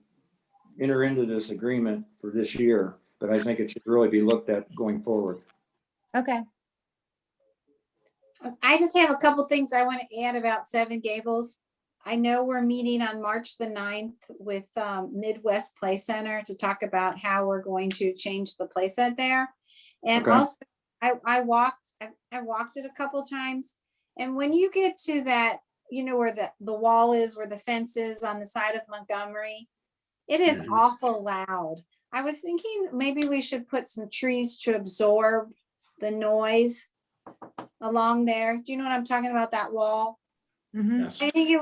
enter into this agreement for this year, but I think it should really be looked at going forward. Okay. I just have a couple things I want to add about 7 Gables. I know we're meeting on March the 9th with Midwest Play Center to talk about how we're going to change the playset there. And Okay. also, I walked it a couple times. And when you get to that, you know, where the wall is, where the fence is on the side of Montgomery, it is Mhm. awful loud. I was thinking maybe we should put some trees to absorb the noise along there. Do you know what I'm talking about, that wall? Mhm. Yes. I think it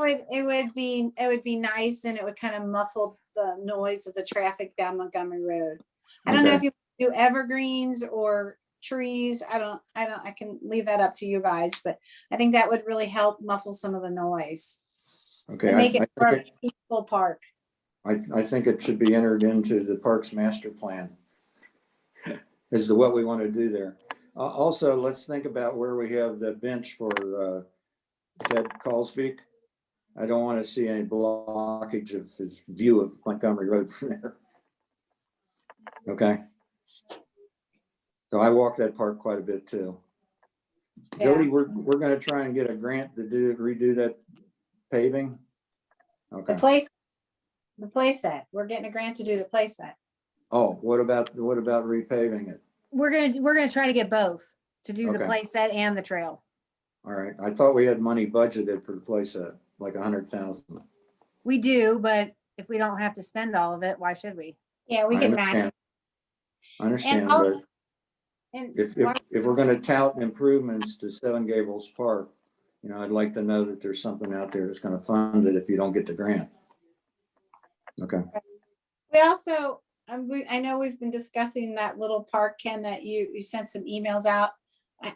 would be nice, and it would kind of muffle the noise of the traffic down Montgomery Road. I don't know Okay. if you do evergreens or trees. I can leave that up to you guys, but I think that would really help muffle some of the noise Okay, and I make it more of think a peaceful park. I think it should be entered into the parks master plan as to what we want to do there. Also, let's think about where we have the bench for Ted Callspeak. I don't want to see any blockage of his view of Montgomery Road from there. Okay. So I walk that park quite a bit too. Yeah. Jody, we're gonna try and get a grant to redo that paving. The Okay. playset. We're getting a grant to do the playset. Oh, what about repaving it? We're gonna try to get both to do the Okay. play set and the trail. All right. I thought we had money budgeted for the playset, like 100,000. We do, but if we don't have to spend all of it, why should we? Yeah, we I can match. understand, I'll- but And if we're gonna tout improvements to 7 Gables Park, you know, I'd like to know that there's something out there that's gonna fund it if you don't get the grant. Okay. we also, I know we've been discussing that little park, Ken, that you sent some emails out.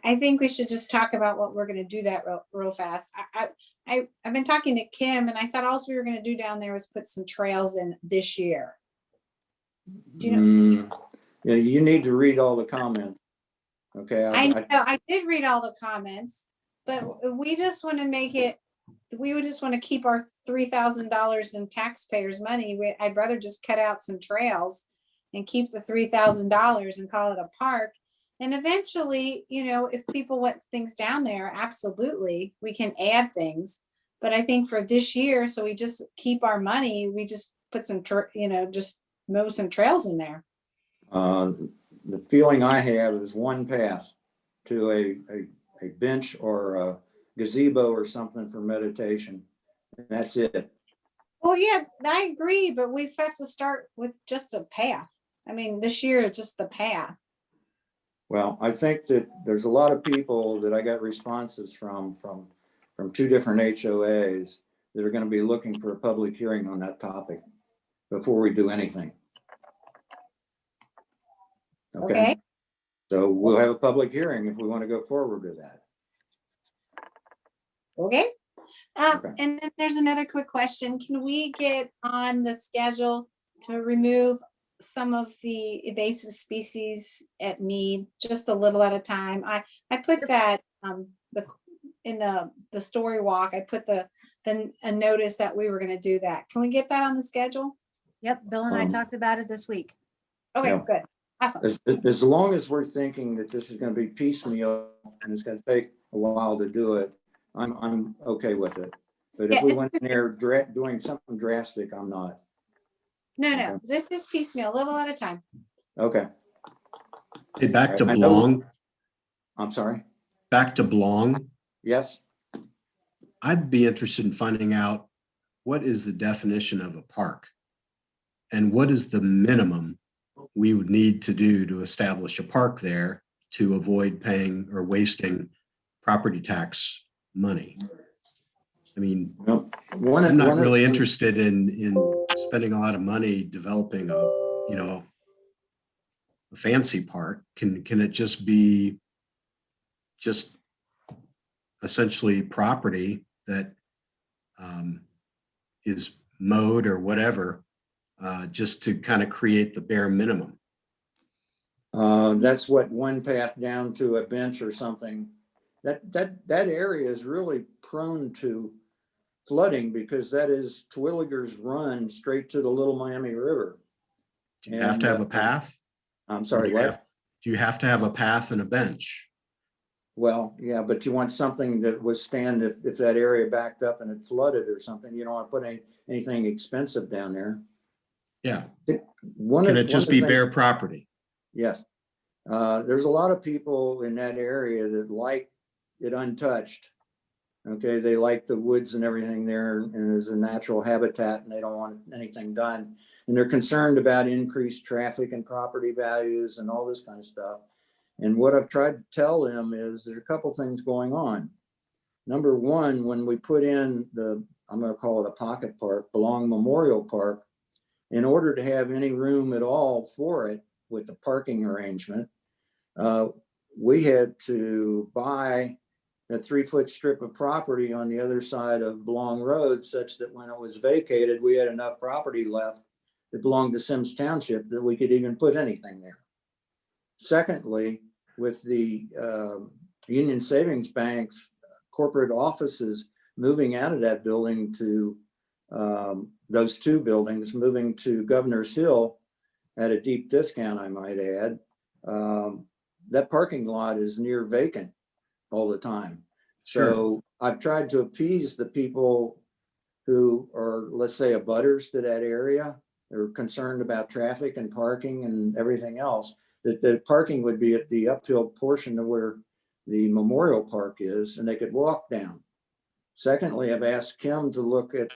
I think we should just talk about what we're gonna do that real fast. I've been talking to Kim, and I thought all we were gonna do down there was put some trails in this year. Do you know? Yeah, you need to read all the comments. Okay. I know, I did read all the comments, but we just want to make it, we would just want to keep our $3,000 in taxpayers' money. I'd rather just cut out some trails and keep the $3,000 and call it a park. And eventually, you know, if people want things down there, absolutely, we can add things. But I think for this year, so we just keep our money, we just put some, just mow some trails in there. The feeling I have is one path to a bench or a gazebo or something for meditation. And that's it. Well, yeah, I agree, but we have to start with just a path. I mean, this year, just the path. Well, I think that there's a lot of people that I got responses from 2 different HOAs that are going to be looking for a public hearing on that topic before we do anything. Okay. So we'll have a public hearing if we want to go forward with that. Okay. Okay. And then there's another quick question. Can we get on the schedule to remove some of the invasive species at Mead, just a little at a time? I put that in the story walk. I put a notice that we were going to do that. Can we get that on the schedule? Yep, Bill and I talked about it this week. Okay, Yeah. good. Awesome. As long as we're thinking that this is going to be piecemeal and it's going to take a while to do it, I'm okay with it. But if we went in there doing something drastic, I'm not. No, Okay. this is piecemeal, a little at a time. Okay. Hey, back to I know- Blong, I'm sorry. back to Blong. Yes. I'd be interested in finding out what is the definition of a park? And what is the minimum we would need to do to establish a park there to avoid paying or wasting property tax money? I mean, Well, I'm not really interested in spending a lot of money developing a fancy park. Can it just be just essentially property that is mowed or whatever, just to kind of create the bare minimum? That's what one path down to a bench or something. That area is really prone to flooding because that is Twilliger's Run straight to the Little Miami River. Do you have to have a path? I'm Or sorry, do you have to have a path and a bench? Well, yeah, but you want something that withstand if that area backed up and it flooded or something. You don't want to put anything expensive down there. Yeah. One Can of it just the be things- bare property? Yes. There's a lot of people in that area that like it untouched. Okay, they like the woods and everything there and as a natural habitat and they don't want anything done. And they're concerned about increased traffic and property values and all this kind of stuff. And what I've tried to tell them is there's a couple things going on. Number one, when we put in I'm going to call it a pocket park, Belong Memorial Park, in order to have any room at all for it with the parking arrangement, we had to buy a 3-foot strip of property on the other side of Belong Road such that when it was vacated, we had enough property left that belonged to Symmes Township that we could even put anything there. Secondly, with the Union Savings Bank's corporate offices moving out of that building to those two buildings, moving to Governor's Hill at a deep discount, I might add, that parking lot is near vacant all the time. Sure. So I've tried to appease the people who are, let's say, abutters to that area. They're concerned about traffic and parking and everything else, that the parking would be at the uphill portion of where the Memorial Park is, and they could walk down. Secondly, I've asked Kim to look at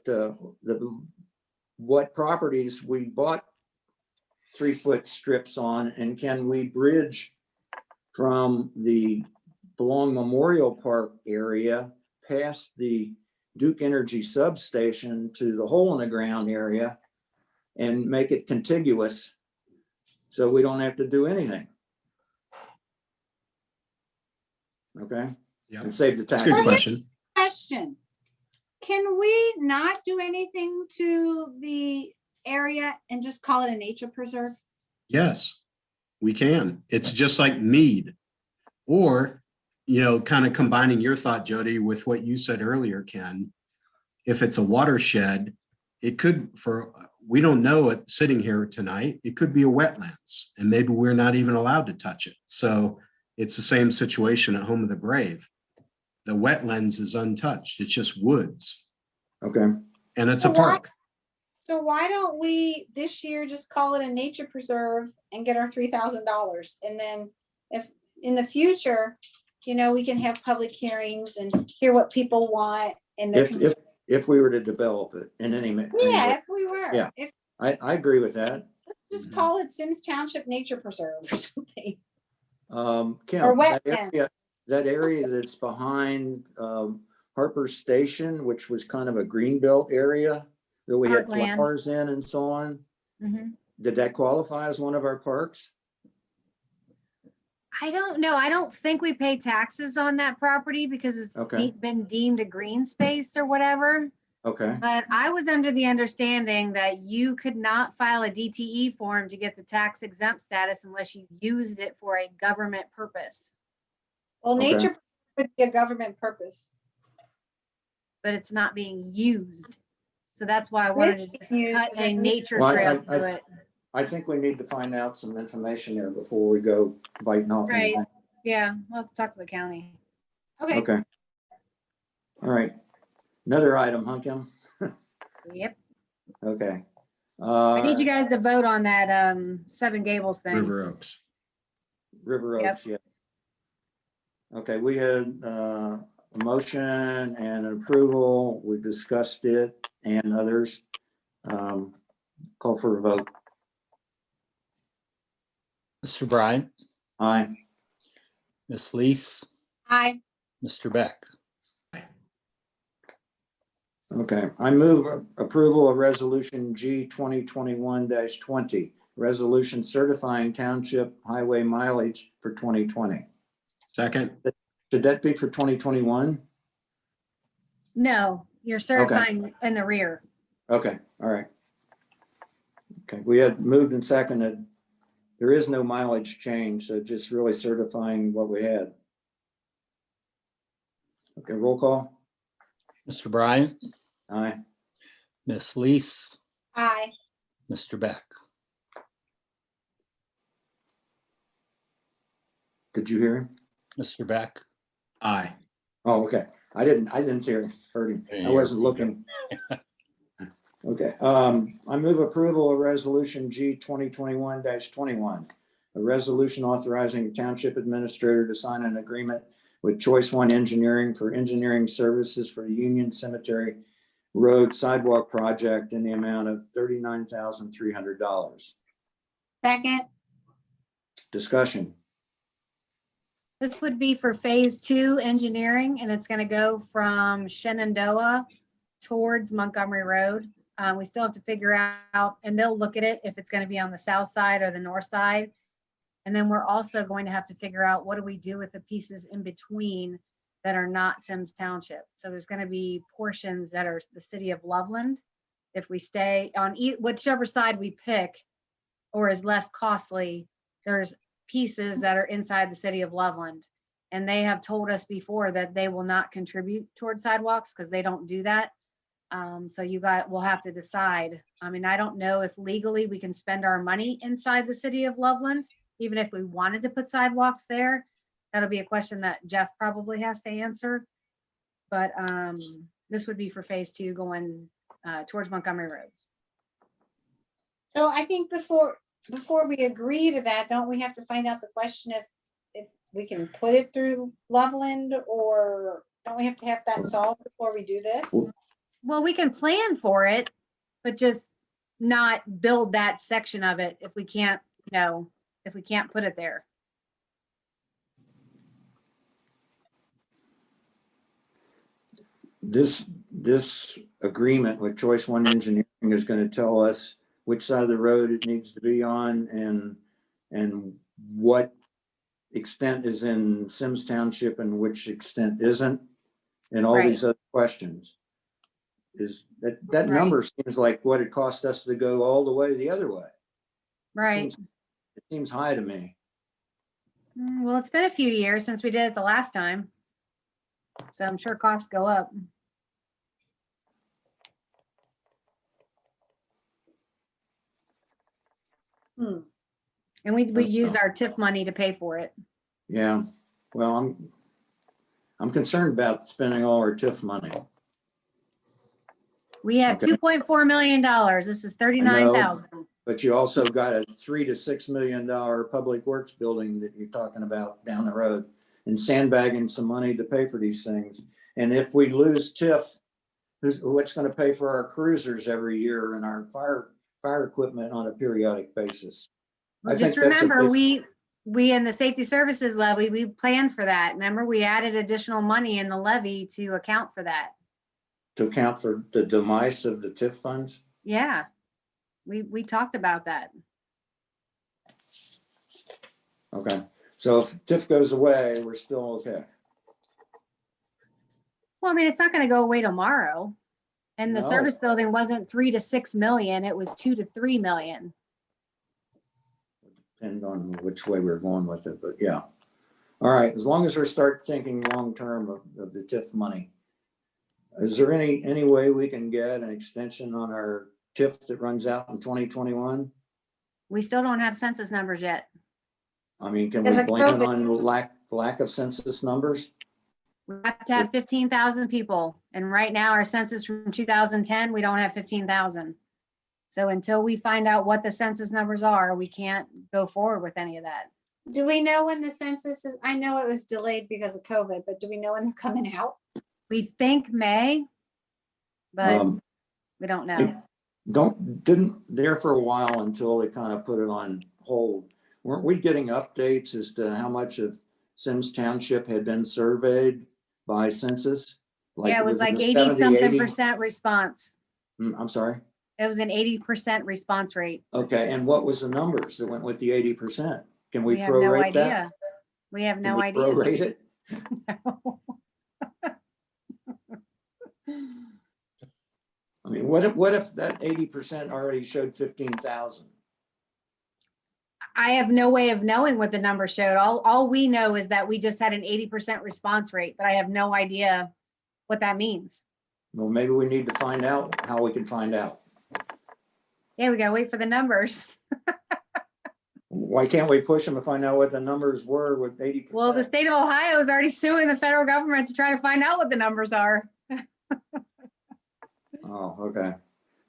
what properties we bought 3-foot strips on, and can we bridge from the Belong Memorial Park area past the Duke Energy substation to the hole in the ground area and make it contiguous so we don't have to do anything. Okay? Yeah. And save the That's a tax. good question. Question. Can we not do anything to the area and just call it a nature preserve? Yes, we can. It's just like mead. Or, kind of combining your thought, Jody, with what you said earlier, Ken. If it's a watershed, it could, we don't know it sitting here tonight, it could be a wetlands and maybe we're not even allowed to touch it. So it's the same situation at Home of the Brave. The wetlands is untouched. It's just woods. Okay. And it's a park. So why don't we this year just call it a nature preserve and get our $3,000? And then if in the future, we can have public hearings and hear what people want and their If we were to develop it in any way. yeah, if we were. Yeah. If I agree with that. let's just call it Symmes Township Nature Preserve or something. Kim, Or that area that's behind Harper Station, which was kind of a greenbelt area that we had Parkland. flowers in and so on. Mhm. Did that qualify as one of our parks? I don't know. I don't think we pay taxes on that property because it's Okay. been deemed a green space or whatever. Okay, But I was under the understanding that you could not file a DTE form to get the tax exempt status unless you used it for a government purpose. Well, Okay. nature could be a government purpose. But it's not being used. So that's why I wanted to just used cut as a a nature Well, trail to it. I think we need to find out some information there before we go biting off Right. anything. Yeah, we'll have to talk to the county. Okay. Okay. All right. Another item, huh, Kim? Yep. Okay. I need you guys to vote on that 7 Gables thing. River Oaks. River Yep. Oaks, yeah. Okay, we had a motion and an approval. We discussed it and others. Call for a vote. Mr. Bryant, Aye. Ms. Lees, Aye. Mr. Beck. Okay, I move approval of resolution G 2021-20, resolution certifying township highway mileage for 2020. Second, Should that be for 2021? No, you're certifying in the rear. Okay, all right. Okay, we had moved and seconded. There is no mileage change, so just really certifying what we had. Okay, roll call. Mr. Bryant, Aye. Ms. Lees, Aye. Mr. Beck. Did you hear him? Mr. Beck. aye. Oh, okay. I didn't hear, heard him. I wasn't looking. Okay, I move approval of resolution G 2021-21, a resolution authorizing the township administrator to sign an agreement with Choice One Engineering for engineering services for the Union Cemetery Road Sidewalk Project in the amount of $39,300. Second. Discussion. This would be for phase 2 engineering, and it's gonna go from Shenandoah towards Montgomery Road. We still have to figure out, and they'll look at it if it's gonna be on the south side or the north side. And then we're also going to have to figure out what do we do with the pieces in between that are not Symmes Township. So there's gonna be portions that are the city of Loveland. If we stay on whichever side we pick or is less costly, there's pieces that are inside the city of Loveland. And they have told us before that they will not contribute towards sidewalks because they don't do that. So we'll have to decide. I mean, I don't know if legally we can spend our money inside the city of Loveland, even if we wanted to put sidewalks there. That'll be a question that Jeff probably has to answer. But this would be for phase 2 going towards Montgomery Road. So I think before we agree to that, don't we have to find out the question if we can put it through Loveland, or don't we have to have that solved before we do this? Well, we can plan for it, but just not build that section of it if we can't, if we can't put it there. This agreement with Choice One Engineering is going to tell us which side of the road it needs to be on and what extent is in Symmes Township and which extent isn't, and all these other questions. Is that number seems like what it cost us to go all the way the other way. Right. It seems high to me. Well, it's been a few years since we did it the last time. So I'm sure costs go up. And we use our TIF money to pay for it. Yeah, well, I'm concerned about spending all our TIF money. We have Okay. $2.4 million. This is 39,000. But you also got a $3 to $6 million public works building that you're talking about down the road, and sandbagging some money to pay for these things. And if we lose TIF, what's going to pay for our cruisers every year and our fire equipment on a periodic basis? Well, just remember, we in the safety services levy, we planned for that. Remember, we added additional money in the levy to account for that. To account for the demise of the TIF funds? Yeah, we talked about that. Okay, so if TIF goes away, we're still okay. Well, I mean, it's not going to go away tomorrow. And the No. service building wasn't 3 to 6 million. It was 2 to 3 million. Depend on which way we're going with it, but yeah. All right, as long as we start thinking long-term of the TIF money. Is there any way we can get an extension on our TIF that runs out in 2021? We still don't have census numbers yet. I mean, can we Because of blame it COVID. on lack of census numbers? We have to have 15,000 people. And right now our census from 2010, we don't have 15,000. So until we find out what the census numbers are, we can't go forward with any of that. Do we know when the census is? I know it was delayed because of COVID, but do we know when they're coming out? We think May, but we don't know. didn't there for a while until they kind of put it on hold. Weren't we getting updates as to how much of Symmes Township had been surveyed by census? Yeah, it was like in the 80 something 80? percent response. I'm sorry. It was an 80% response rate. Okay, and what was the numbers that went with the 80%? Can we We have no prorate that? idea. We have Can no we idea. prorate it? I mean, what if that 80% already showed 15,000? I have no way of knowing what the number showed. All we know is that we just had an 80% response rate, but I have no idea what that means. Well, maybe we need to find out how we can find out. Yeah, we gotta wait for the numbers. Why can't we push them to find out what the numbers were with 80%? Well, the state of Ohio is already suing the federal government to try to find out what the numbers are. Oh, okay.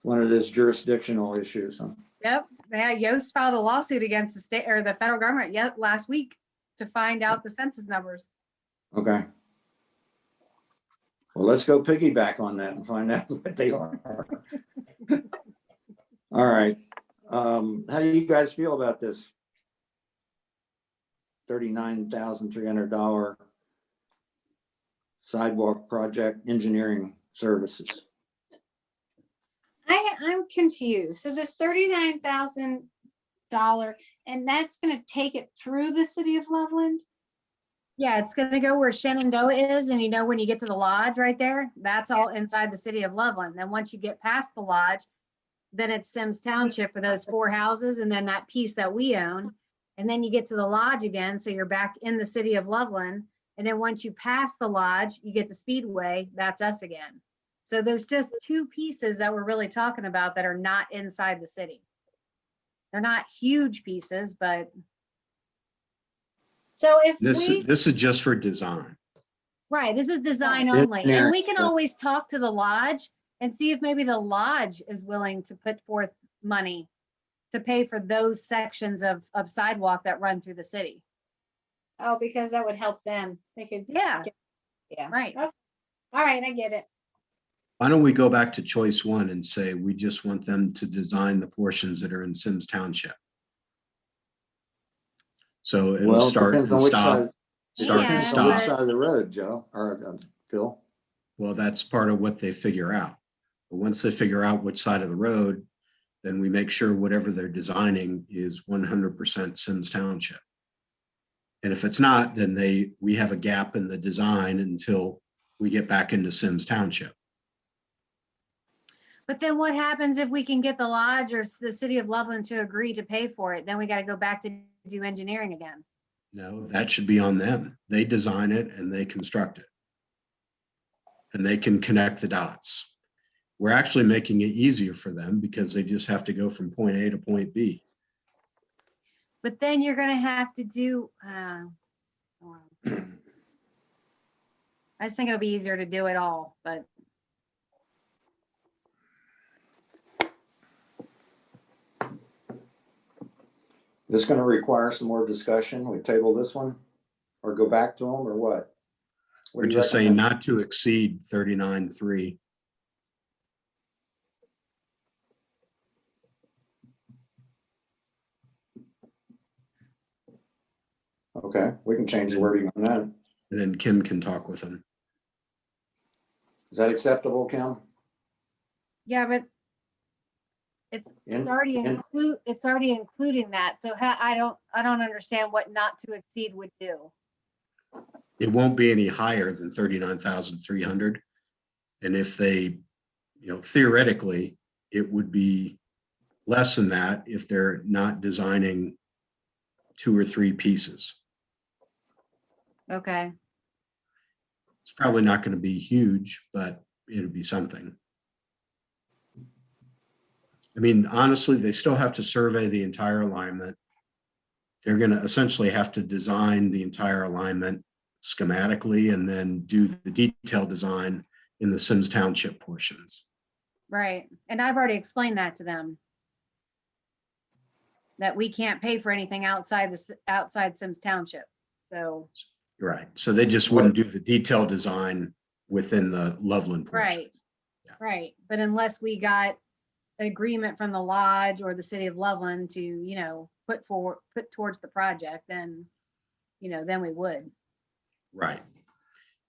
One of those jurisdictional issues. Huh? Yep. Yeah, Yoast filed a lawsuit against the state or the federal government last week to find out the census numbers. Okay. Well, let's go piggyback on that and find out what they are. All right. How do you guys feel about this $39,300 sidewalk project engineering services? I'm confused. So this $39,000, and that's gonna take it through the city of Loveland? Yeah, it's gonna go where Shenandoah is, and when you get to the lodge right there, that's all inside the city of Loveland. Then once you get past the lodge, then it's Symmes Township for those 4 houses, and then that piece that we own. And then you get to the lodge again, so you're back in the city of Loveland. And then once you pass the lodge, you get to Speedway, that's us again. So there's just 2 pieces that we're really talking about that are not inside the city. They're not huge pieces, but. So if This is just for design. Right, this is design Oh, only. And we can yeah. always talk to the lodge and see if maybe the lodge is willing to put forth money to pay for those sections of sidewalk that run through the city. Oh, because that would help them. They could. Yeah, Yeah. right. Okay. All right, I get it. Why don't we go back to choice 1 and say, we just want them to design the portions that are in Symmes Township. So it'll Well, it start depends and on which stop, side. start and Depends on which stop. side of the road, Joe, or Phil. Well, that's part of what they figure out. But once they figure out which side of the road, then we make sure whatever they're designing is 100% Symmes Township. And if it's not, then we have a gap in the design until we get back into Symmes Township. But then what happens if we can get the lodge or the city of Loveland to agree to pay for it? Then we got to go back to do engineering again. No, that should be on them. They design it and they construct it. And they can connect the dots. We're actually making it easier for them because they just have to go from point A to point B. But then you're going to have to do, I just think it'll be easier to do it all, but. This is going to require some more discussion. We table this one or go back to them or what? What We're do you just saying recommend? not to exceed 39.3. Okay, we can change the wording on that. And then Kim can talk with them. Is that acceptable, Kim? Yeah, but it's In- already in- it's already including that. So I don't understand what not to exceed would do. It won't be any higher than 39,300. And if they, theoretically, it would be less than that if they're not designing 2 or 3 pieces. Okay. It's probably not going to be huge, but it'll be something. I mean, honestly, they still have to survey the entire alignment. They're going to essentially have to design the entire alignment schematically and then do the detailed design in the Symmes Township portions. Right. And I've already explained that to them. That we can't pay for anything outside Symmes Township. So. Right. So they just wouldn't do the detailed design within the Loveland portions. Right. Right. But unless we got an agreement from the lodge or the city of Loveland to, put towards the project, then, then we would. Right.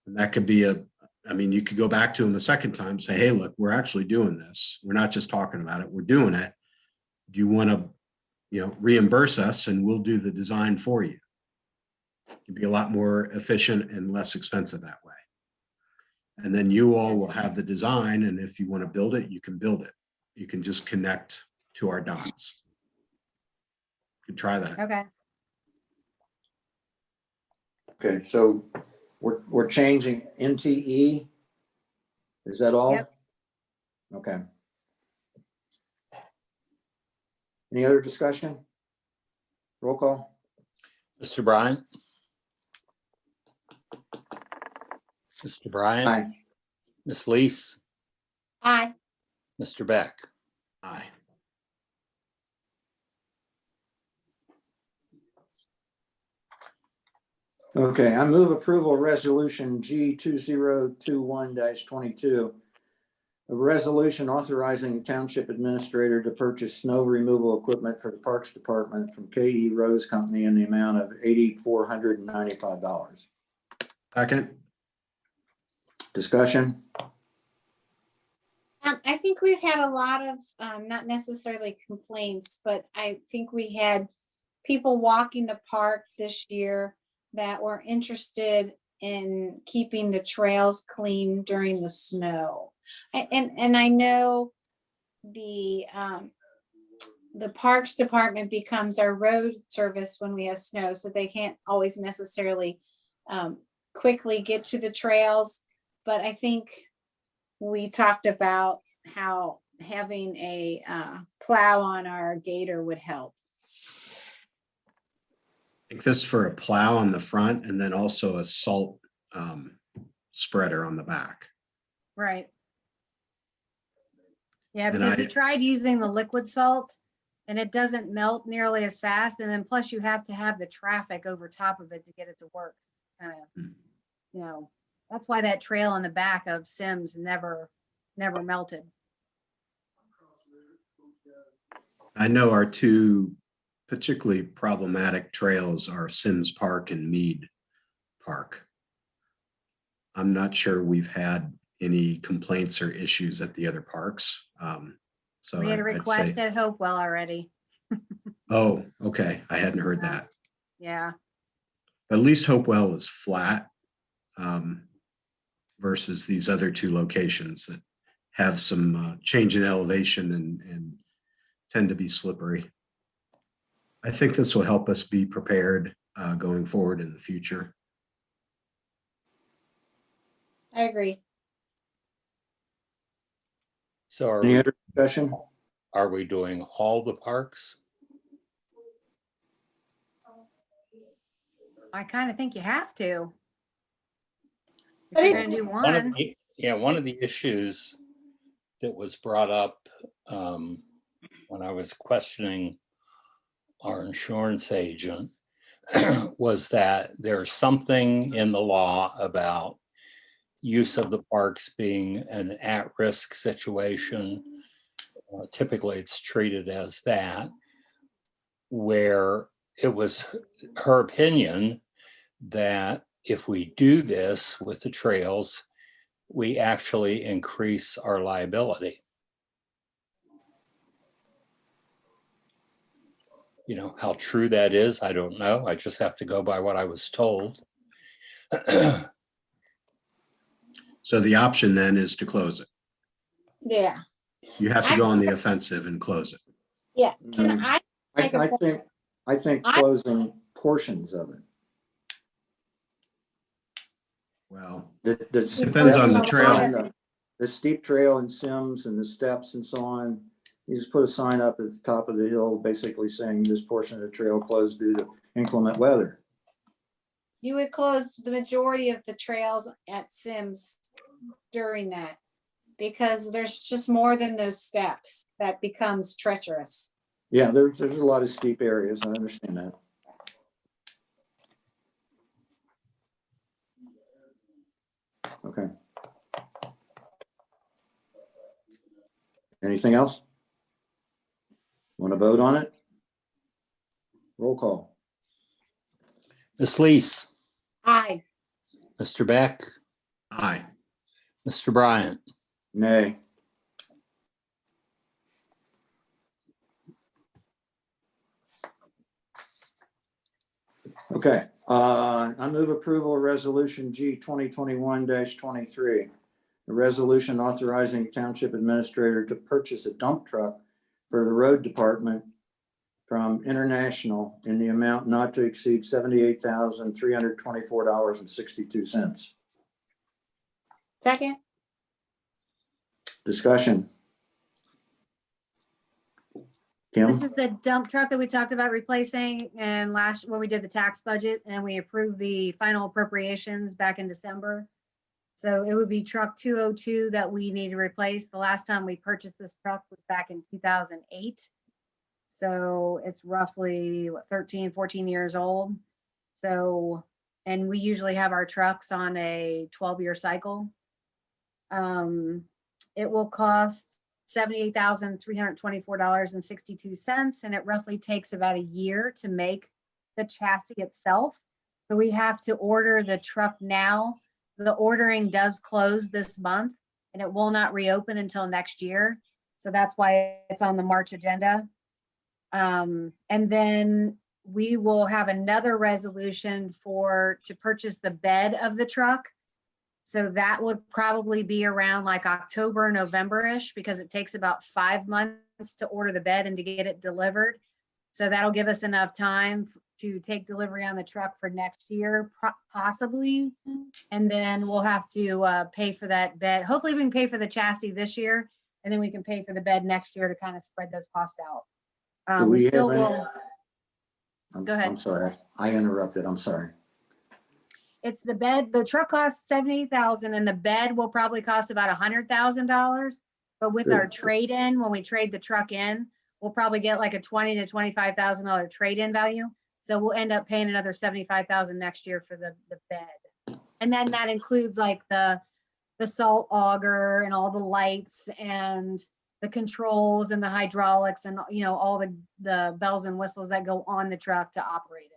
And that could be you could go back to them a second time, say, hey, look, we're actually doing this. We're not just talking about it, we're doing it. Do you want to, reimburse us and we'll do the design for you? It'd be a lot more efficient and less expensive that way. And then you all will have the design, and if you want to build it, you can build it. You can just connect to our dots. You could try that. Okay. Okay, so we're changing NTE. Is that all? Yep. Okay. Any other discussion? Roll call. Mr. Bryant? Mr. Bryant? Aye. Ms. Lees? Aye. Mr. Beck? Aye. Okay, I move approval resolution G 2021-22. A resolution authorizing the township administrator to purchase snow removal equipment for the Parks Department from K.E. Rose Company in the amount of $8,495. Second. Discussion? I think we've had a lot of, not necessarily complaints, but I think we had people walking the park this year that were interested in keeping the trails clean during the snow. And I know the Parks Department becomes our road service when we have snow, so they can't always necessarily quickly get to the trails. But I think we talked about how having a plow on our gator would help. I think this is for a plow on the front and then also a salt spreader on the back. Right. Yeah, And because we tried using the liquid salt and it doesn't melt nearly as fast. And then plus you have to have the traffic over top of it to get it to work. Kind of, that's why that trail on the back of Symmes never melted. I know our two particularly problematic trails are Symmes Park and Mead Park. I'm not sure we've had any complaints or issues at the other parks. So We had a I'd request say, at Hopewell already. oh, okay. I hadn't heard that. Yeah. At least Hopewell is flat versus these other two locations that have some change in elevation and tend to be slippery. I think this will help us be prepared going forward in the future. I agree. So Any other discussion? are we doing all the parks? I kind of think you have to. But If you're gonna do one. One of the issues that was brought up when I was questioning our insurance agent was that there's something in the law about use of the parks being an at-risk situation. Typically, it's treated as that, where it was her opinion that if we do this with the trails, we actually increase our liability. How true that is, I don't know. I just have to go by what I was told. So the option then is to close it. Yeah. You have to go on the offensive and close it. Yeah. Can I? make a point? I think closing portions of it. Well, Depends on the trail. The steep trail in Symmes and the steps and so on. You just put a sign up at the top of the hill, basically saying this portion of the trail closed due to inclement weather. You would close the majority of the trails at Symmes during that because there's just more than those steps that becomes treacherous. Yeah, there's a lot of steep areas. I understand that. Okay. Anything else? to vote on it? Roll call. Ms. Lees, Aye. Mr. Beck, Aye. Mr. Bryant, Nay. Okay, I move approval of resolution G 2021-23. A resolution authorizing township administrator to purchase a dump truck for the road department from International in the amount not to exceed $78,324.62. Second. Discussion. Kim? This is the dump truck that we talked about replacing and when we did the tax budget and we approved the final appropriations back in December. So it would be truck 202 that we need to replace. The last time we purchased this truck was back in 2008. So it's roughly 13, 14 years old. So, and we usually have our trucks on a 12-year cycle. It will cost $78,324.62, and it roughly takes about a year to make the chassis itself. So we have to order the truck now. The ordering does close this month, and it will not reopen until next year. So that's why it's on the March agenda. And then we will have another resolution to purchase the bed of the truck. So that would probably be around like October, November-ish, because it takes about 5 months to order the bed and to get it delivered. So that'll give us enough time to take delivery on the truck for next year, possibly. And then we'll have to pay for that bed. Hopefully we can pay for the chassis this year, and then we can pay for the bed next year to kind of spread those costs out. Do we still have any- will. Go ahead. I'm sorry, I interrupted, I'm sorry. It's the bed, the truck costs $78,000 and the bed will probably cost about $100,000. But with our Good. trade-in, when we trade the truck in, we'll probably get like a $20,000 to $25,000 trade-in value. So we'll end up paying another $75,000 next year for the bed. And then that includes like the salt auger and all the lights and the controls and the hydraulics and, you know, all the bells and whistles that go on the truck to operate it.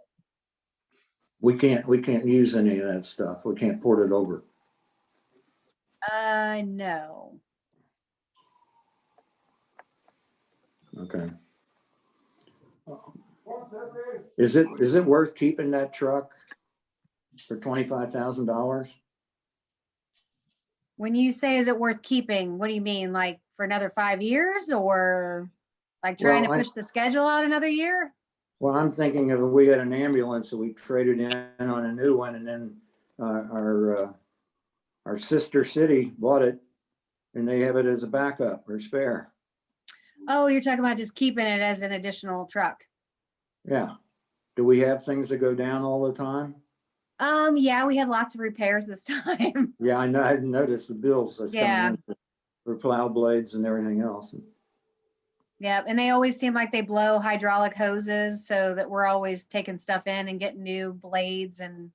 We can't use any of that stuff. We can't port it over. No. Okay. Is it worth keeping that truck for $25,000? When you say, is it worth keeping, what do you mean? Like for another 5 years or like trying Well, to push the schedule out another year? Well, I'm thinking of if we had an ambulance that we traded in on a new one, and then our sister city bought it, and they have it as a backup or spare. Oh, you're talking about just keeping it as an additional truck. Yeah. Do we have things that go down all the time? Yeah, we had lots of repairs this time. Yeah, I know. I noticed the bills that's Yeah. coming in for plow blades and everything else. Yeah, and they always seem like they blow hydraulic hoses, so that we're always taking stuff in and getting new blades and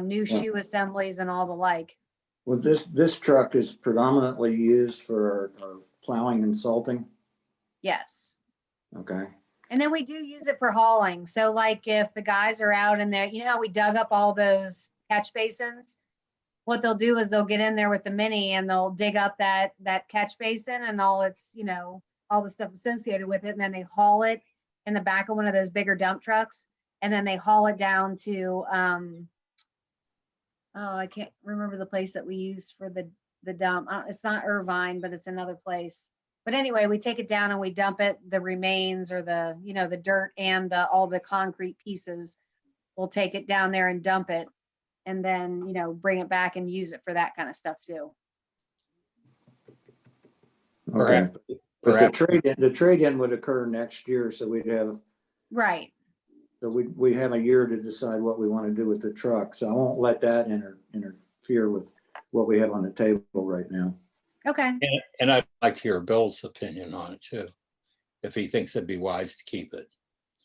new shoe assemblies and all the like. Well, this truck is predominantly used for our plowing and salting. Yes. Okay. And then we do use it for hauling. So like if the guys are out in there, you know how we dug up all those catch basins? What they'll do is they'll get in there with the mini and they'll dig up that catch basin and all its, you know, all the stuff associated with it. And then they haul it in the back of one of those bigger dump trucks. And then they haul it down to, I can't remember the place that we used for the dump. It's not Irvine, but it's another place. But anyway, we take it down and we dump it, the remains or the, you know, the dirt and all the concrete pieces. We'll take it down there and dump it and then, you know, bring it back and use it for that kind of stuff too. Okay. But the trade-in would occur next year, so we'd have. Right. So we have a year to decide what we want to do with the truck. So I won't let that interfere with what we have on the table right now. Okay. And I'd like to hear Bill's opinion on it too, if he thinks it'd be wise to keep it.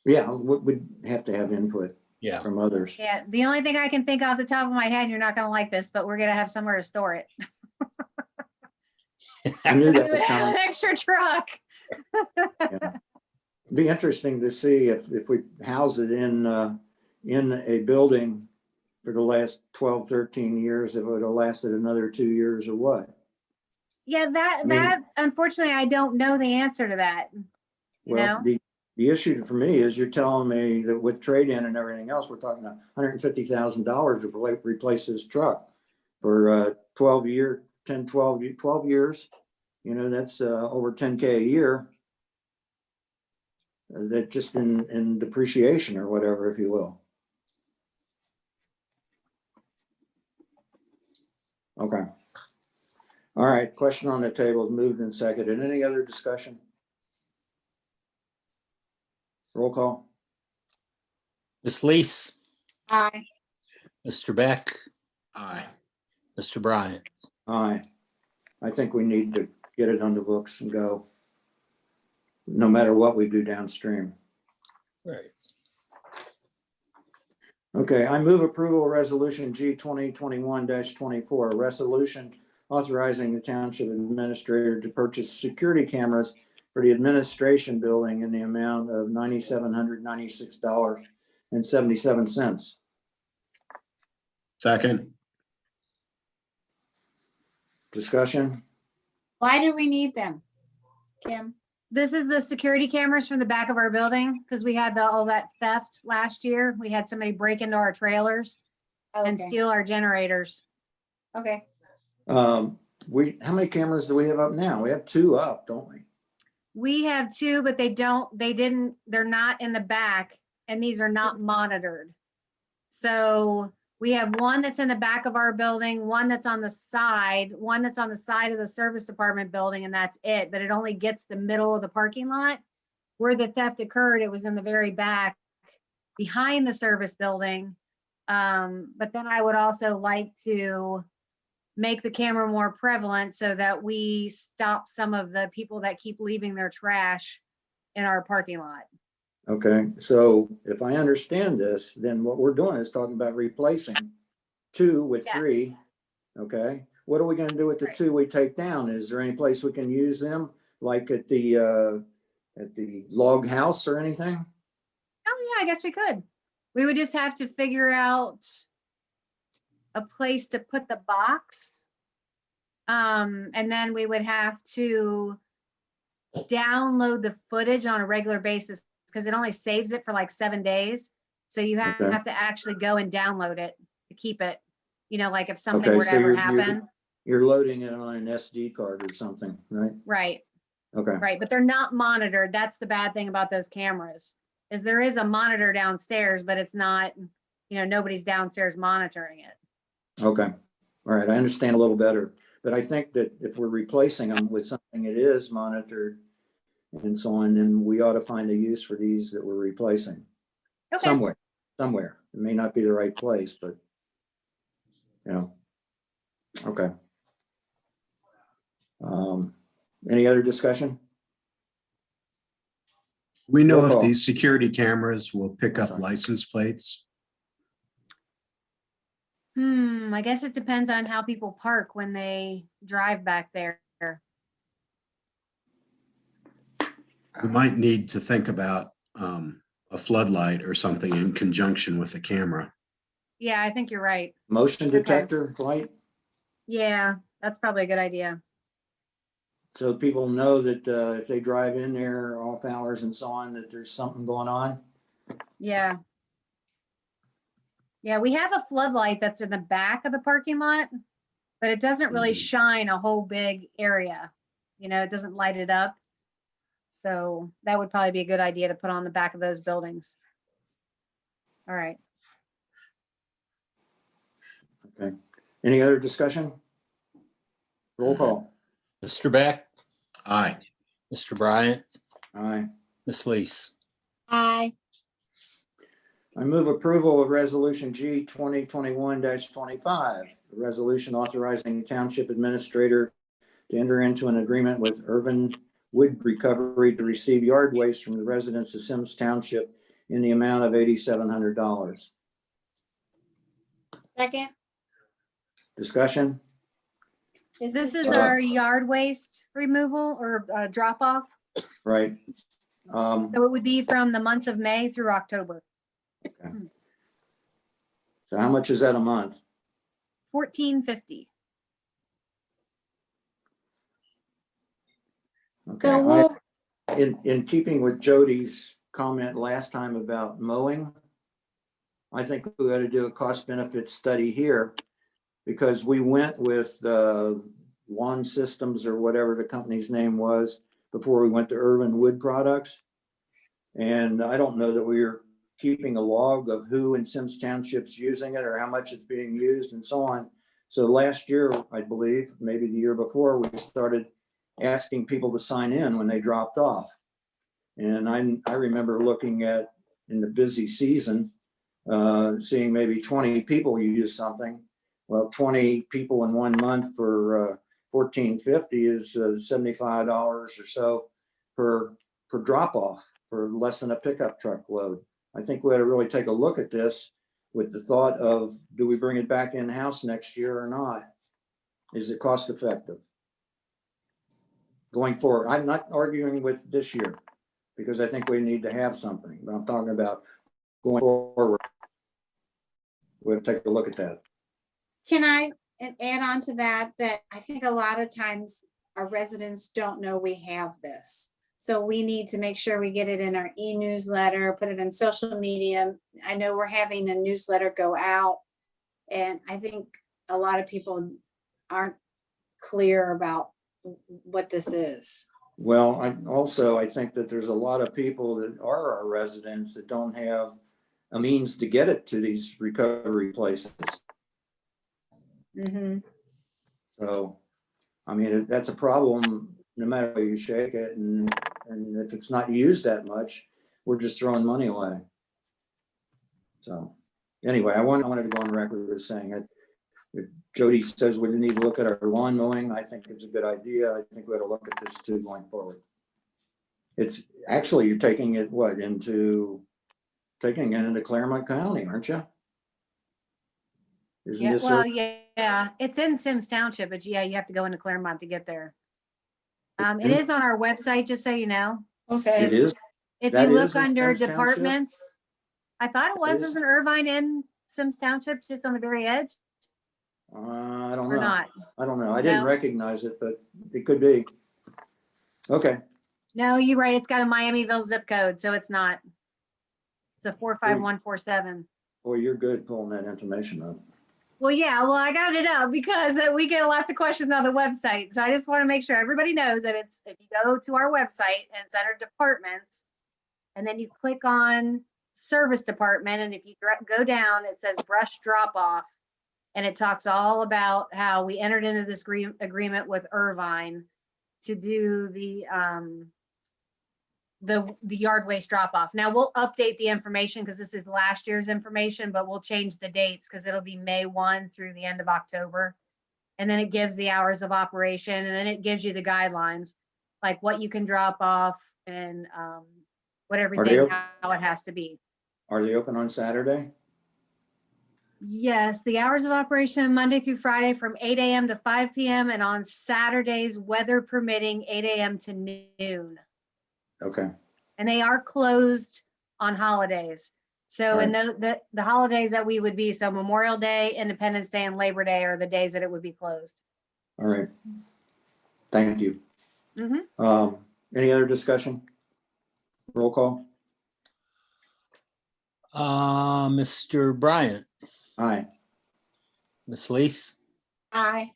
Yeah, we'd have to have input Yeah. from others. Yeah. The only thing I can think off the top of my head, and you're not going to like this, but we're going to have somewhere to store it. I knew that was coming. Extra truck. Yeah. Be interesting to see if we house it in a building for the last 12, 13 years, if it would have lasted another 2 years or what. Yeah, I mean- that unfortunately, I don't know the answer to that. You Well, know? the issue for me is you're telling me that with trade-in and everything else, we're talking $150,000 to replace this truck for 12 years. You know, that's over 10K a year. That just in depreciation or whatever, if you will. Okay. All right, question on the table is moved and seconded. Any other discussion? Roll call. Ms. Lees, Aye. Mr. Beck, Aye. Mr. Bryant. Aye. I think we need to get it on the books and go, no matter what we do downstream. Right. Okay, I move approval of resolution G 2021-24, a resolution authorizing the township administrator to purchase security cameras for the administration building in the amount of $9,796.77. Second. Discussion? Why do we need them? Kim? This is the security cameras from the back of our building because we had all that theft last year. We had somebody break into our trailers and Okay. steal our generators. Okay. How many cameras do we have up now? We have 2 up, don't we? We have 2, but they're not in the back and these are not monitored. So we have one that's in the back of our building, one that's on the side of the service department building, and that's it. But it only gets the middle of the parking lot. Where the theft occurred, it was in the very back behind the service building. But then I would also like to make the camera more prevalent so that we stop some of the people that keep leaving their trash in our parking lot. Okay, so if I understand this, then what we're doing is talking about replacing 2 with 3. Yes. Okay, what are we gonna do with the Right. 2 we take down? Is there any place we can use them? Like at the log house or anything? Oh yeah, I guess we could. We would just have to figure out a place to put the box. And then we would have to download the footage on a regular basis because it only saves it for like 7 days. So you have Okay. to actually go and download it to keep it, you know, like if something Okay, were to so ever you're- happen. You're loading it on an SD card or something, right? Right, Okay, right. But they're not monitored. That's the bad thing about those cameras is there is a monitor downstairs, but it's not, you know, nobody's downstairs monitoring it. okay. All right, I understand a little better. But I think that if we're replacing them with something that is monitored and so on, then we ought to find a use for these that we're replacing. Okay. Somewhere. It may not be the right place, but, you know, okay. Any other discussion? We know Roll if call. these security cameras will pick I'm up sorry. license plates. I guess it depends on how people park when they drive back there. We might need to think about a floodlight or something in conjunction with the camera. Yeah, I think you're right. Motion Okay. detector light, Yeah, that's probably a good idea. so people know that if they drive in there off hours and so on, that there's something going on. Yeah. Yeah, we have a floodlight that's in the back of the parking lot, but it doesn't really Mhm. shine a whole big area. You know, it doesn't light it up. So that would probably be a good idea to put on the back of those buildings. All right. Okay. Any other discussion? Roll call. Mr. Beck, Aye. Mr. Bryant, Aye. Ms. Lees. Aye. I move approval of resolution G 2021-25, a resolution authorizing the township administrator to enter into an agreement with Urban Wood Recovery to receive yard waste from the residents of Symmes Township in the amount of $8,700. Second. Discussion? This is Uh, our yard waste removal or drop off. Right. So it would be from the months of May through October. So how much is that a month? $14.50. Okay, So we'll, in keeping with Jody's comment last time about mowing, I think we ought to do a cost benefit study here, because we went with Lawn Systems or whatever the company's name was before we went to Urban Wood Products. And I don't know that we were keeping a log of who in Symmes Township's using it or how much it's being used and so on. So last year, I believe, maybe the year before, we started asking people to sign in when they dropped off. And I remember looking at, in the busy season, seeing maybe 20 people use something. Well, 20 people in 1 month for $14.50 is $75 or so per drop off for less than a pickup truck load. I think we ought to really take a look at this with the thought of, do we bring it back in-house next year or not? Is it cost effective? Going forward, I'm not arguing with this year, because I think we need to have something, but I'm talking about going forward. We'll take a look at that. can I add on to that, that I think a lot of times our residents don't know we have this. So we need to make sure we get it in our e-newsletter, put it in social media. I know we're having a newsletter go out, and I think a lot of people aren't clear about what this is. Well, I think that there's a lot of people that are our residents that don't have a means to get it to these recovery places. Mhm. So, I mean, that's a problem no matter how you shake it. And if it's not used that much, we're just throwing money away. So anyway, I wanted to go on record as saying it. If Jody says we need to look at our lawn mowing, I think it's a good idea. I think we ought to look at this too going forward. It's actually, you're taking it into Claremont County, aren't you? Isn't Yeah, this? well, yeah, it's in Symmes Township, but yeah, you have to go into Claremont to get there. It is on our website, just so you know. Okay. It is? If That you look is in under Symmes Township? departments, I thought it was, is? isn't Irvine in Symmes Township, just on the very edge, I don't or know. not? I don't know. I didn't No? recognize it, but it could be. Okay. No, you're right. It's got a Miamiville zip code, so it's not. It's a 45147. Boy, you're good pulling that information up. Well, yeah, well, I got it up because we get lots of questions on the website. So I just want to make sure everybody knows that it's, if you go to our website and it's under departments, and then you click on service department, and if you go down, it says brush drop off, and it talks all about how we entered into this agreement with Irvine to do the yard waste drop off. Now we'll update the information because this is last year's information, but we'll change the dates because it'll be May 1 through the end of October. And then it gives the hours of operation, and then it gives you the guidelines, like what you can drop off and what everything, how it has to be. Are they open on Saturday? Yes, the hours of operation Monday through Friday from 8 a.m. to 5 p.m. and on Saturdays, weather permitting, 8 a.m. to noon. Okay. And they are closed on holidays. So, Right. and the holidays that we would be, so Memorial Day, Independence Day, and Labor Day are the days that it would be closed. All right. Thank you. Mhm. Any other discussion? Roll call. Mr. Bryant, Aye. Miss Lees, Aye.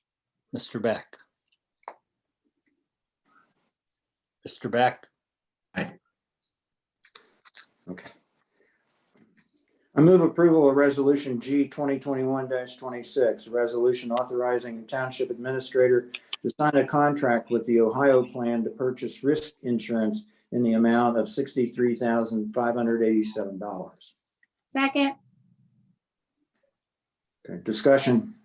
Mr. Beck. Mr. Beck, Okay. I move approval of resolution G 2021-26, a resolution authorizing the township administrator to sign a contract with the Ohio plan to purchase risk insurance in the amount of $63,587. Second. Okay, discussion.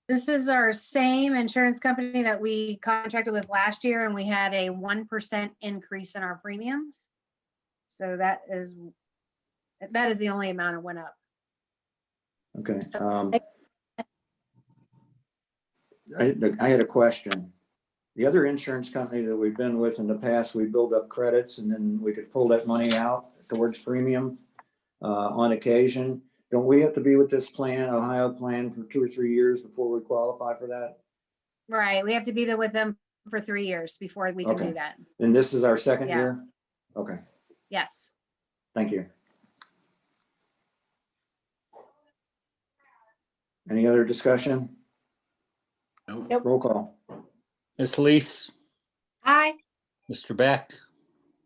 This is our same insurance company that we contracted with last year, and we had a 1% increase in our premiums. So that is the only amount it went up. Okay. I had a question. the other insurance company that we've been with in the past, we build up credits and then we could pull that money out towards premium on occasion. Don't we have to be with this plan, Ohio plan, for 2 or 3 years before we qualify for that? Right, we have to be there with them for 3 years before we can Okay. do that. And this is our second Yeah. year? Okay, Yes. thank you. Any other discussion? Nope. Roll call. Ms. Lees, Aye. Mr. Beck,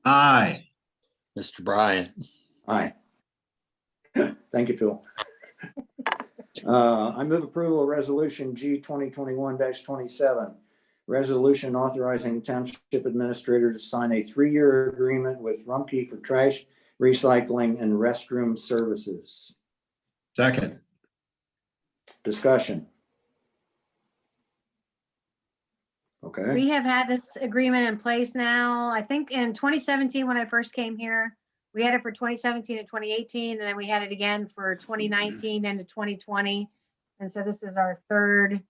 Aye. Mr. Bryan. Aye. Thank you, Phil. I move approval of resolution G 2021-27. Resolution authorizing township administrator to sign a 3-year agreement with Rumpke for trash, recycling, and restroom services. Second. Discussion. Okay, We have had this agreement in place now, I think in 2017, when I first came here. We had it for 2017 and 2018, and then we had it again for 2019 into 2020. And so this is our third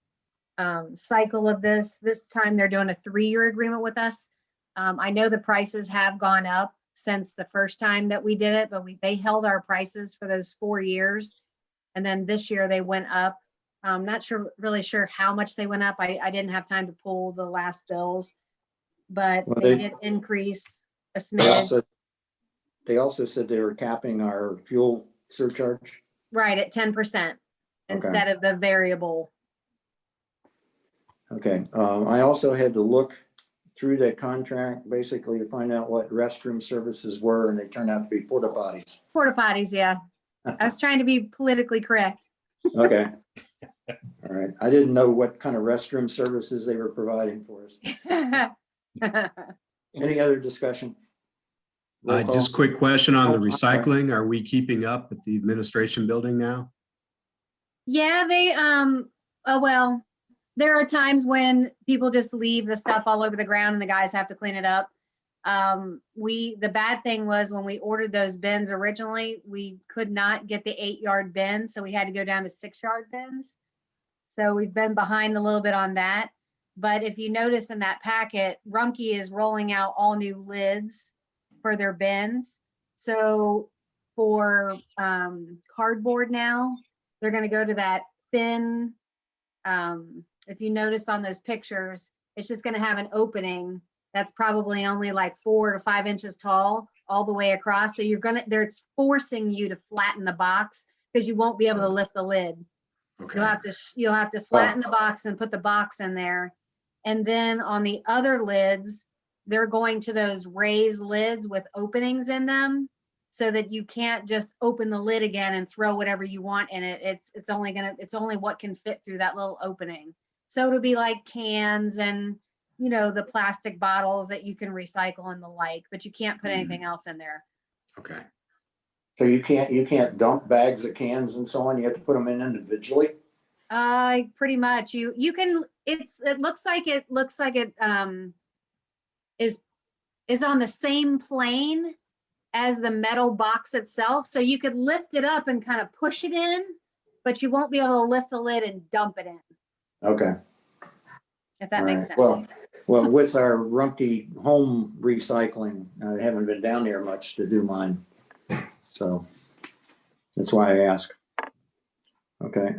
cycle of this. This time they're doing a 3-year agreement with us. I know the prices have gone up since the first time that we did it, but they held our prices for those 4 years. And then this year they went up. I'm not really sure how much they went up. I didn't have time to pull the last bills, but Well, they they- did increase a they smidge. also said they were capping our fuel surcharge. Right, at 10% instead of the variable. Okay, I also had to look through that contract basically to find out what restroom services were, and they turned out to be porta potties. Porta potties, yeah. I was trying to be politically correct. Okay. All right. I didn't know what kind of restroom services they were providing for us. Any other discussion? Roll call. Just quick question on the recycling. Are we keeping up at the administration building now? Yeah, well, there are times when people just leave the stuff all over the ground and the guys have to clean it up. The bad thing was when we ordered those bins originally, we could not get the 8-yard bins, so we had to go down to 6-yard bins. So we've been behind a little bit on that. But if you notice in that packet, Rumpke is rolling out all new lids for their bins. So for cardboard now, they're going to go to that thin, if you notice on those pictures, it's just going to have an opening that's probably only like 4 to 5 inches tall all the way across. So it's forcing you to flatten the box because you won't be able to lift the lid. Okay. You'll have to flatten the box and put the box in there. And then on the other lids, they're going to those raised lids with openings in them so that you can't just open the lid again and throw whatever you want in it. It's only what can fit through that little opening. So it'll be like cans and, the plastic bottles that you can recycle and the like, but you can't put anything else in there. Okay. So you can't dump bags of cans and so on. You have to put them in individually. Pretty much. You can. It looks like it is on the same plane as the metal box itself. So you could lift it up and kind of push it in, but you won't be able to lift the lid and dump it in. Okay. If that All makes right. sense. Well, with our Rumpke home recycling, I haven't been down there much to do mine. So that's why I ask. Okay.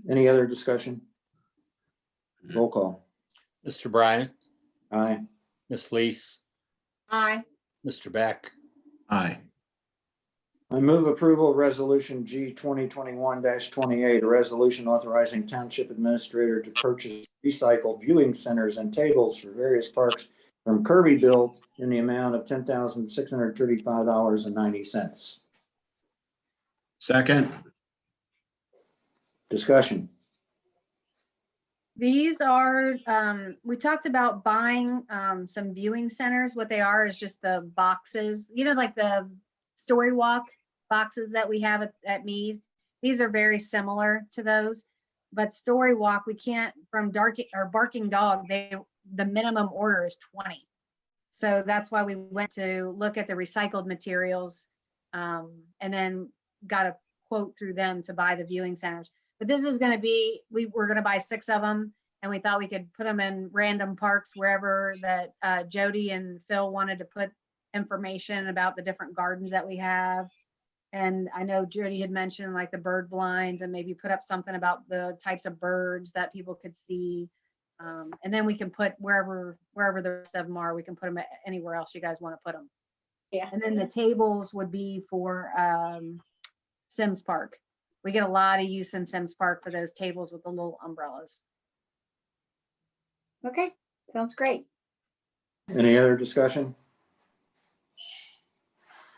Any other discussion? Roll call. Mr. Bryan, Aye. Ms. Lees, Aye. Mr. Beck, Aye. I move approval of resolution G 2021-28, a resolution authorizing township administrator to purchase recycled viewing centers and tables for various parks from Kirby Built in the amount of $10,635.90. Second. Discussion. These are, we talked about buying some viewing centers. What they are is just the boxes, like the Story Walk boxes that we have at Mead. These are very similar to those, but Story Walk, we can't, from Barking Dog, the minimum order is 20. So that's why we went to look at the recycled materials and then got a quote through them to buy the viewing centers. But this is going to be, we're going to buy 6 of them, And we thought we could put them in random parks wherever that Jody and Phil wanted to put information about the different gardens that we have. And I know Jody had mentioned like the bird blind and maybe put up something about the types of birds that people could see. And then we can put wherever the rest of them are, we can put them anywhere else you guys want to put them. Yeah. And then the tables would be for Symmes Park. We get a lot of use in Symmes Park for those tables with the little umbrellas. Okay, sounds great. Any other discussion?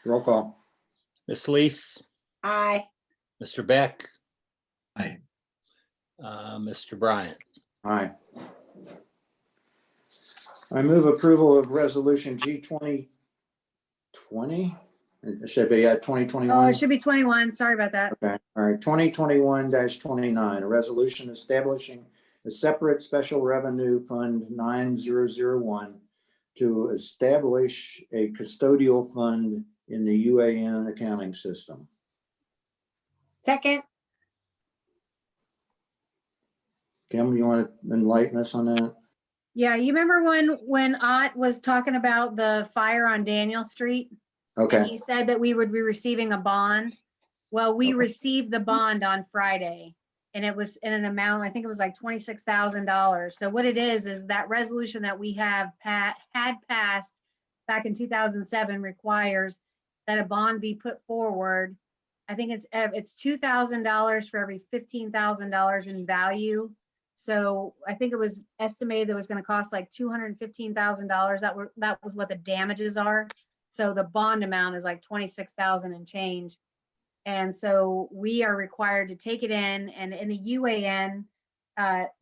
Roll call. Ms. Lees, Aye. Mr. Beck, Aye. Mr. Bryant. Aye. I move approval of resolution G 2020. It should be at Oh, 2021. it should be 21. Sorry about that. Okay, all right, 2021-29, a resolution establishing a separate special revenue fund 9001 to establish a custodial fund in the UAN accounting system. Second. Kim, you want to enlighten us on that? Yeah, you remember when Ott was talking about the fire on Daniel Street? And Okay, he said that we would be receiving a bond. Well, we Okay. received the bond on Friday and it was in an amount, I think it was like $26,000. So what it is that resolution that we have had passed back in 2007 requires that a bond be put forward. I think it's $2,000 for every $15,000 in value. So I think it was estimated that it was going to cost like $215,000. That was what the damages are. So the bond amount is like 26,000 and change. And so we are required to take it in, and in the UAN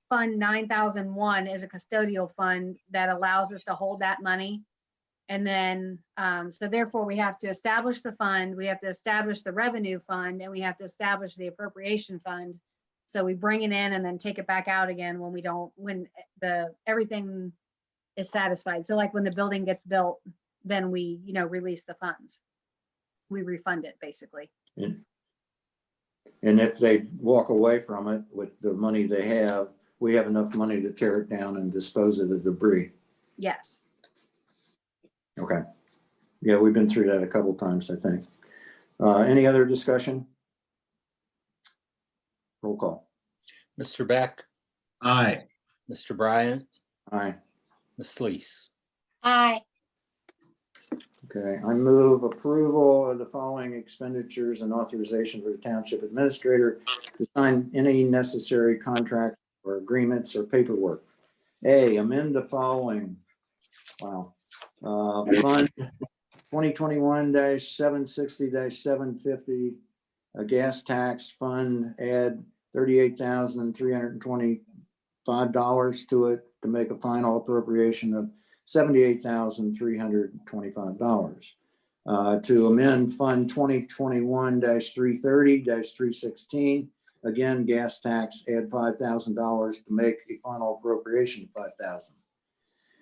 fund 9001 is a custodial fund that allows us to hold that money. And then, so therefore we have to establish the fund, we have to establish the revenue fund, and we have to establish the appropriation fund. So we bring it in and then take it back out again when everything is satisfied. So like when the building gets built, then we, release the funds. We refund it basically. and if they walk away from it with the money they have, we have enough money to tear it down and dispose of the debris. Yes. Okay. Yeah, we've been through that a couple times, I think. Any other discussion? Roll call. Mr. Beck, Aye. Mr. Bryant, Aye. Ms. Lees. Aye. Okay, I move approval of the following expenditures and authorization for the township administrator to sign any necessary contracts or agreements or paperwork. A, amend the following. Wow. Fund 2021-760-750, a gas tax fund, add $38,325 to it to make a final appropriation of $78,325. To amend Fund 2021-330-316, again, gas tax, add $5,000 to make a final appropriation of $5,000.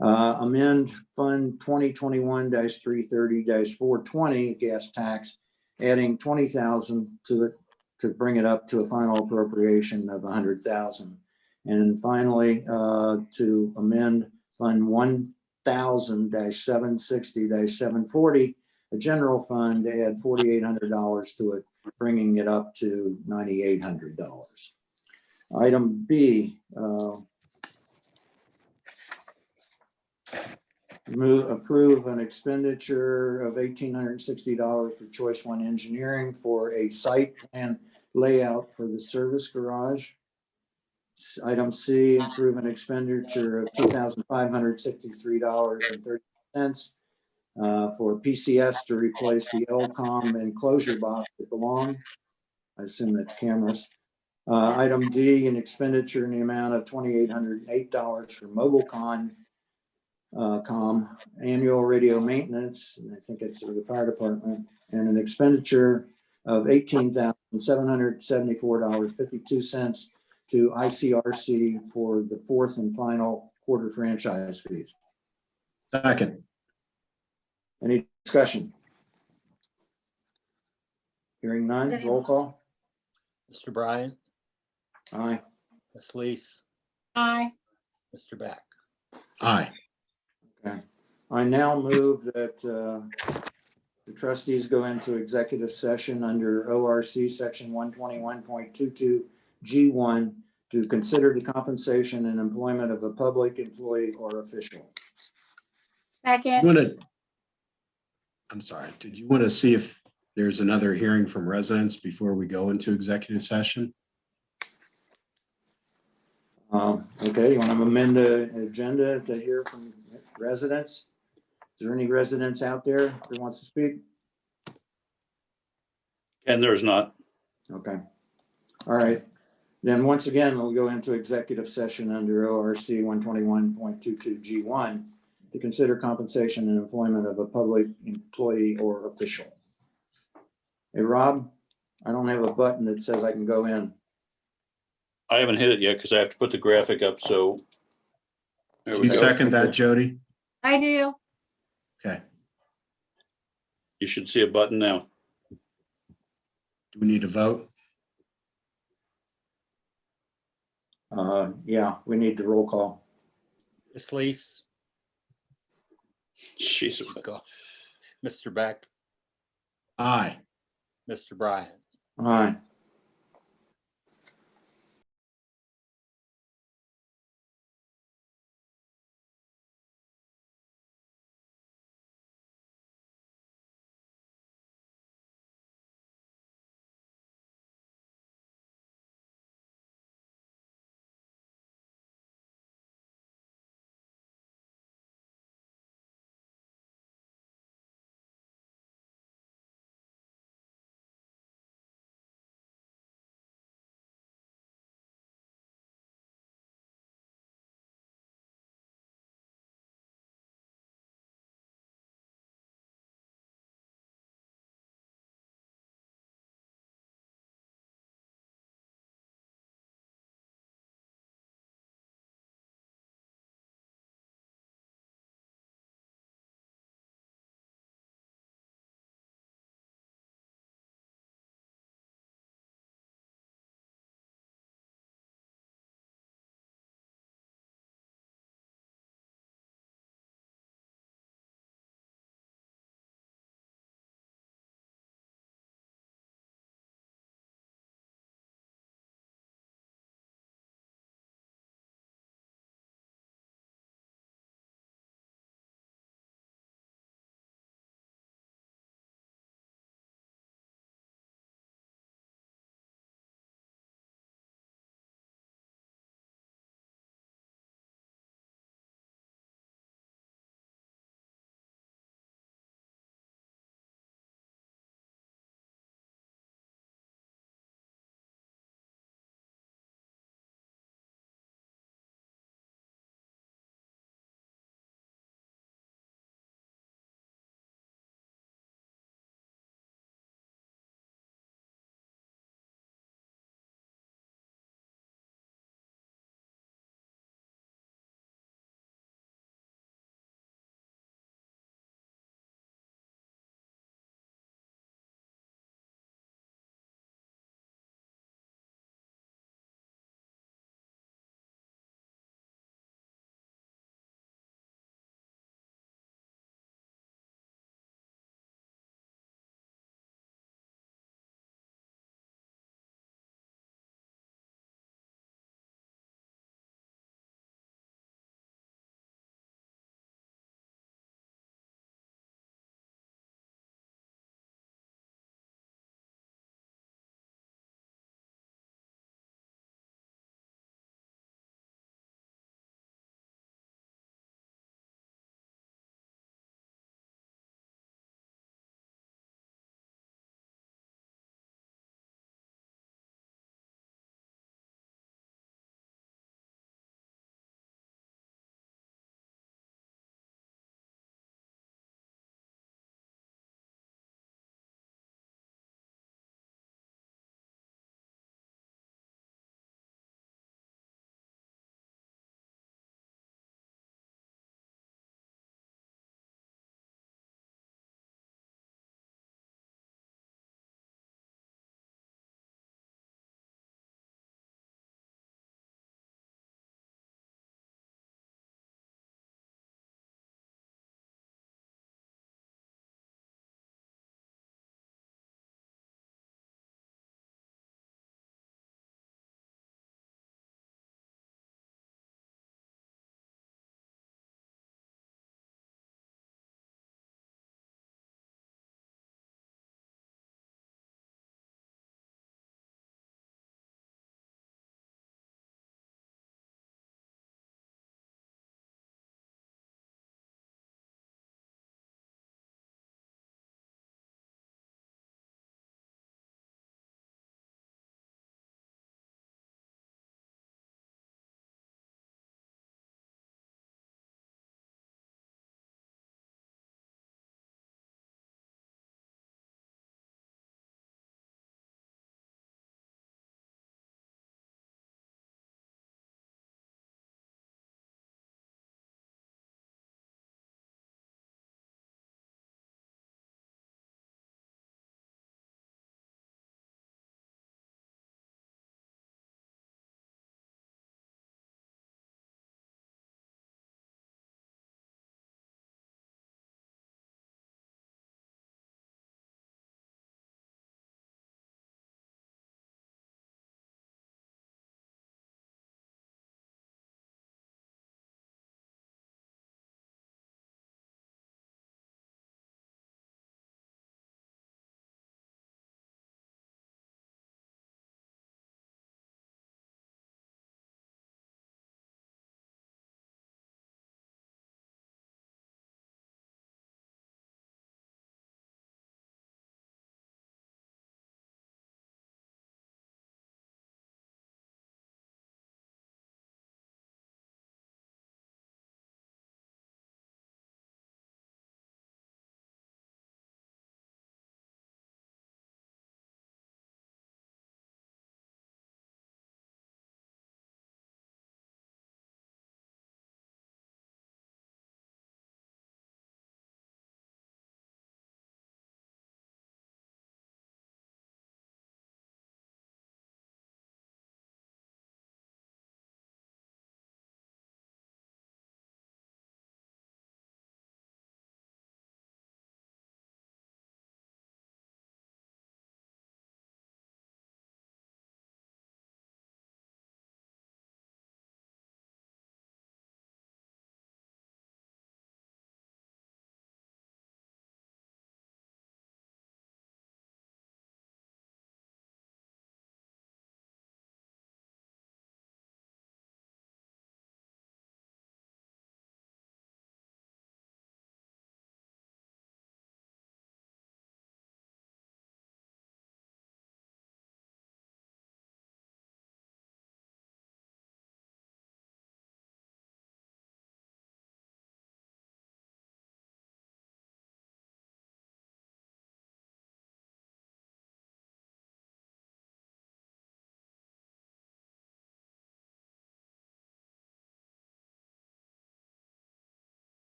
Amend Fund 2021-330-420, gas tax, adding $20,000 to it to bring it up to a final appropriation of $100,000. And finally, to amend Fund 1000-760-740, a general fund, to add $4,800 to it, bringing it up to $9,800. Item B, approve an expenditure of $1,860 for Choice One Engineering for a site plan layout for the service garage. Item C, approve an expenditure of $2,563.30 for PCS to replace the LCOM enclosure box that belong. I assume that's cameras. Item D, an expenditure in the amount of $2,808 for MobileCon annual radio maintenance, and I think it's for the fire department, and an expenditure of $18,774.52 to ICRC for the fourth and final quarter franchise fees. Second. Any discussion? Hearing none, roll call. Mr. Bryant, Aye. Ms. Lees, Aye. Mr. Back. Aye. Okay. I now move that the trustees go into executive session under ORC section 121.22 G1 to consider the compensation and employment of a public employee or official. You Second, want to, I'm sorry, did you want to see if there's another hearing from residents before we go into executive session? Okay, you want to amend the agenda to hear from residents? Is there any residents out there that wants to speak? And there's not. Okay. All right. Then once again, we'll go into executive session under ORC 121.22 G1 to consider compensation and employment of a public employee or official. Hey, Rob, I don't have a button that says I can go in. I haven't hit it yet because I have to put the graphic up. So there Do we you go. second that, Jody? I do. Okay. You should see a button now. Do we need to vote? Yeah, we need the roll call. Ms. Lees, Jesus. Mr. Back, Aye. Mr. Bryant. All right.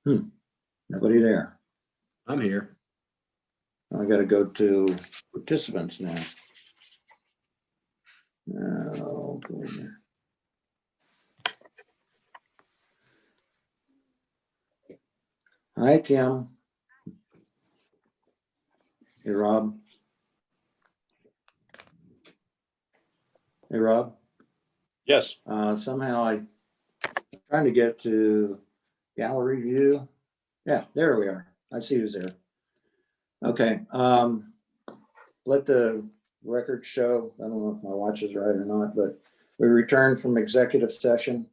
Nobody there. I'm here. I gotta go to participants now. Oh, go in there. Hi, Kim. Hey, Rob. Hey, Rob. Yes, Somehow I'm trying to get to gallery view. Yeah, there we are. I see who's there. Okay, let the record show, I don't know if my watch is right or not, but we returned from executive session.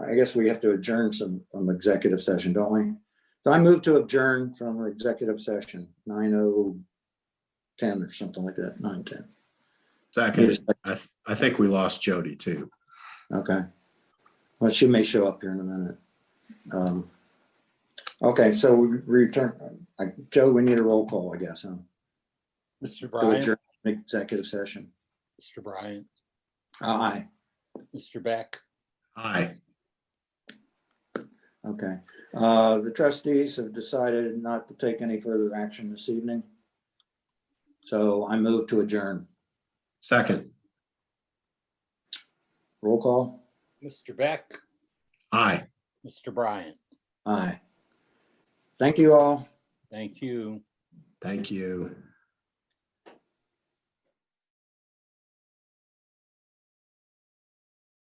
I guess we have to adjourn from executive session, don't we? So I moved to adjourn from executive session, 9:10 or something like that, 9:10. Second, I think we lost Jody too. Okay. Well, she may show up here in a minute. Okay, so we return, Joe, we need a roll call, I guess, huh? Mr. To Bryant, adjourn executive session. Mr. Bryant, Aye. Mr. Beck, Aye. Okay. The trustees have decided not to take any further action this evening. So I move to adjourn. Second. Roll call. Mr. Beck, Aye. Mr. Bryant. Aye. Thank you all. Thank you. Thank you.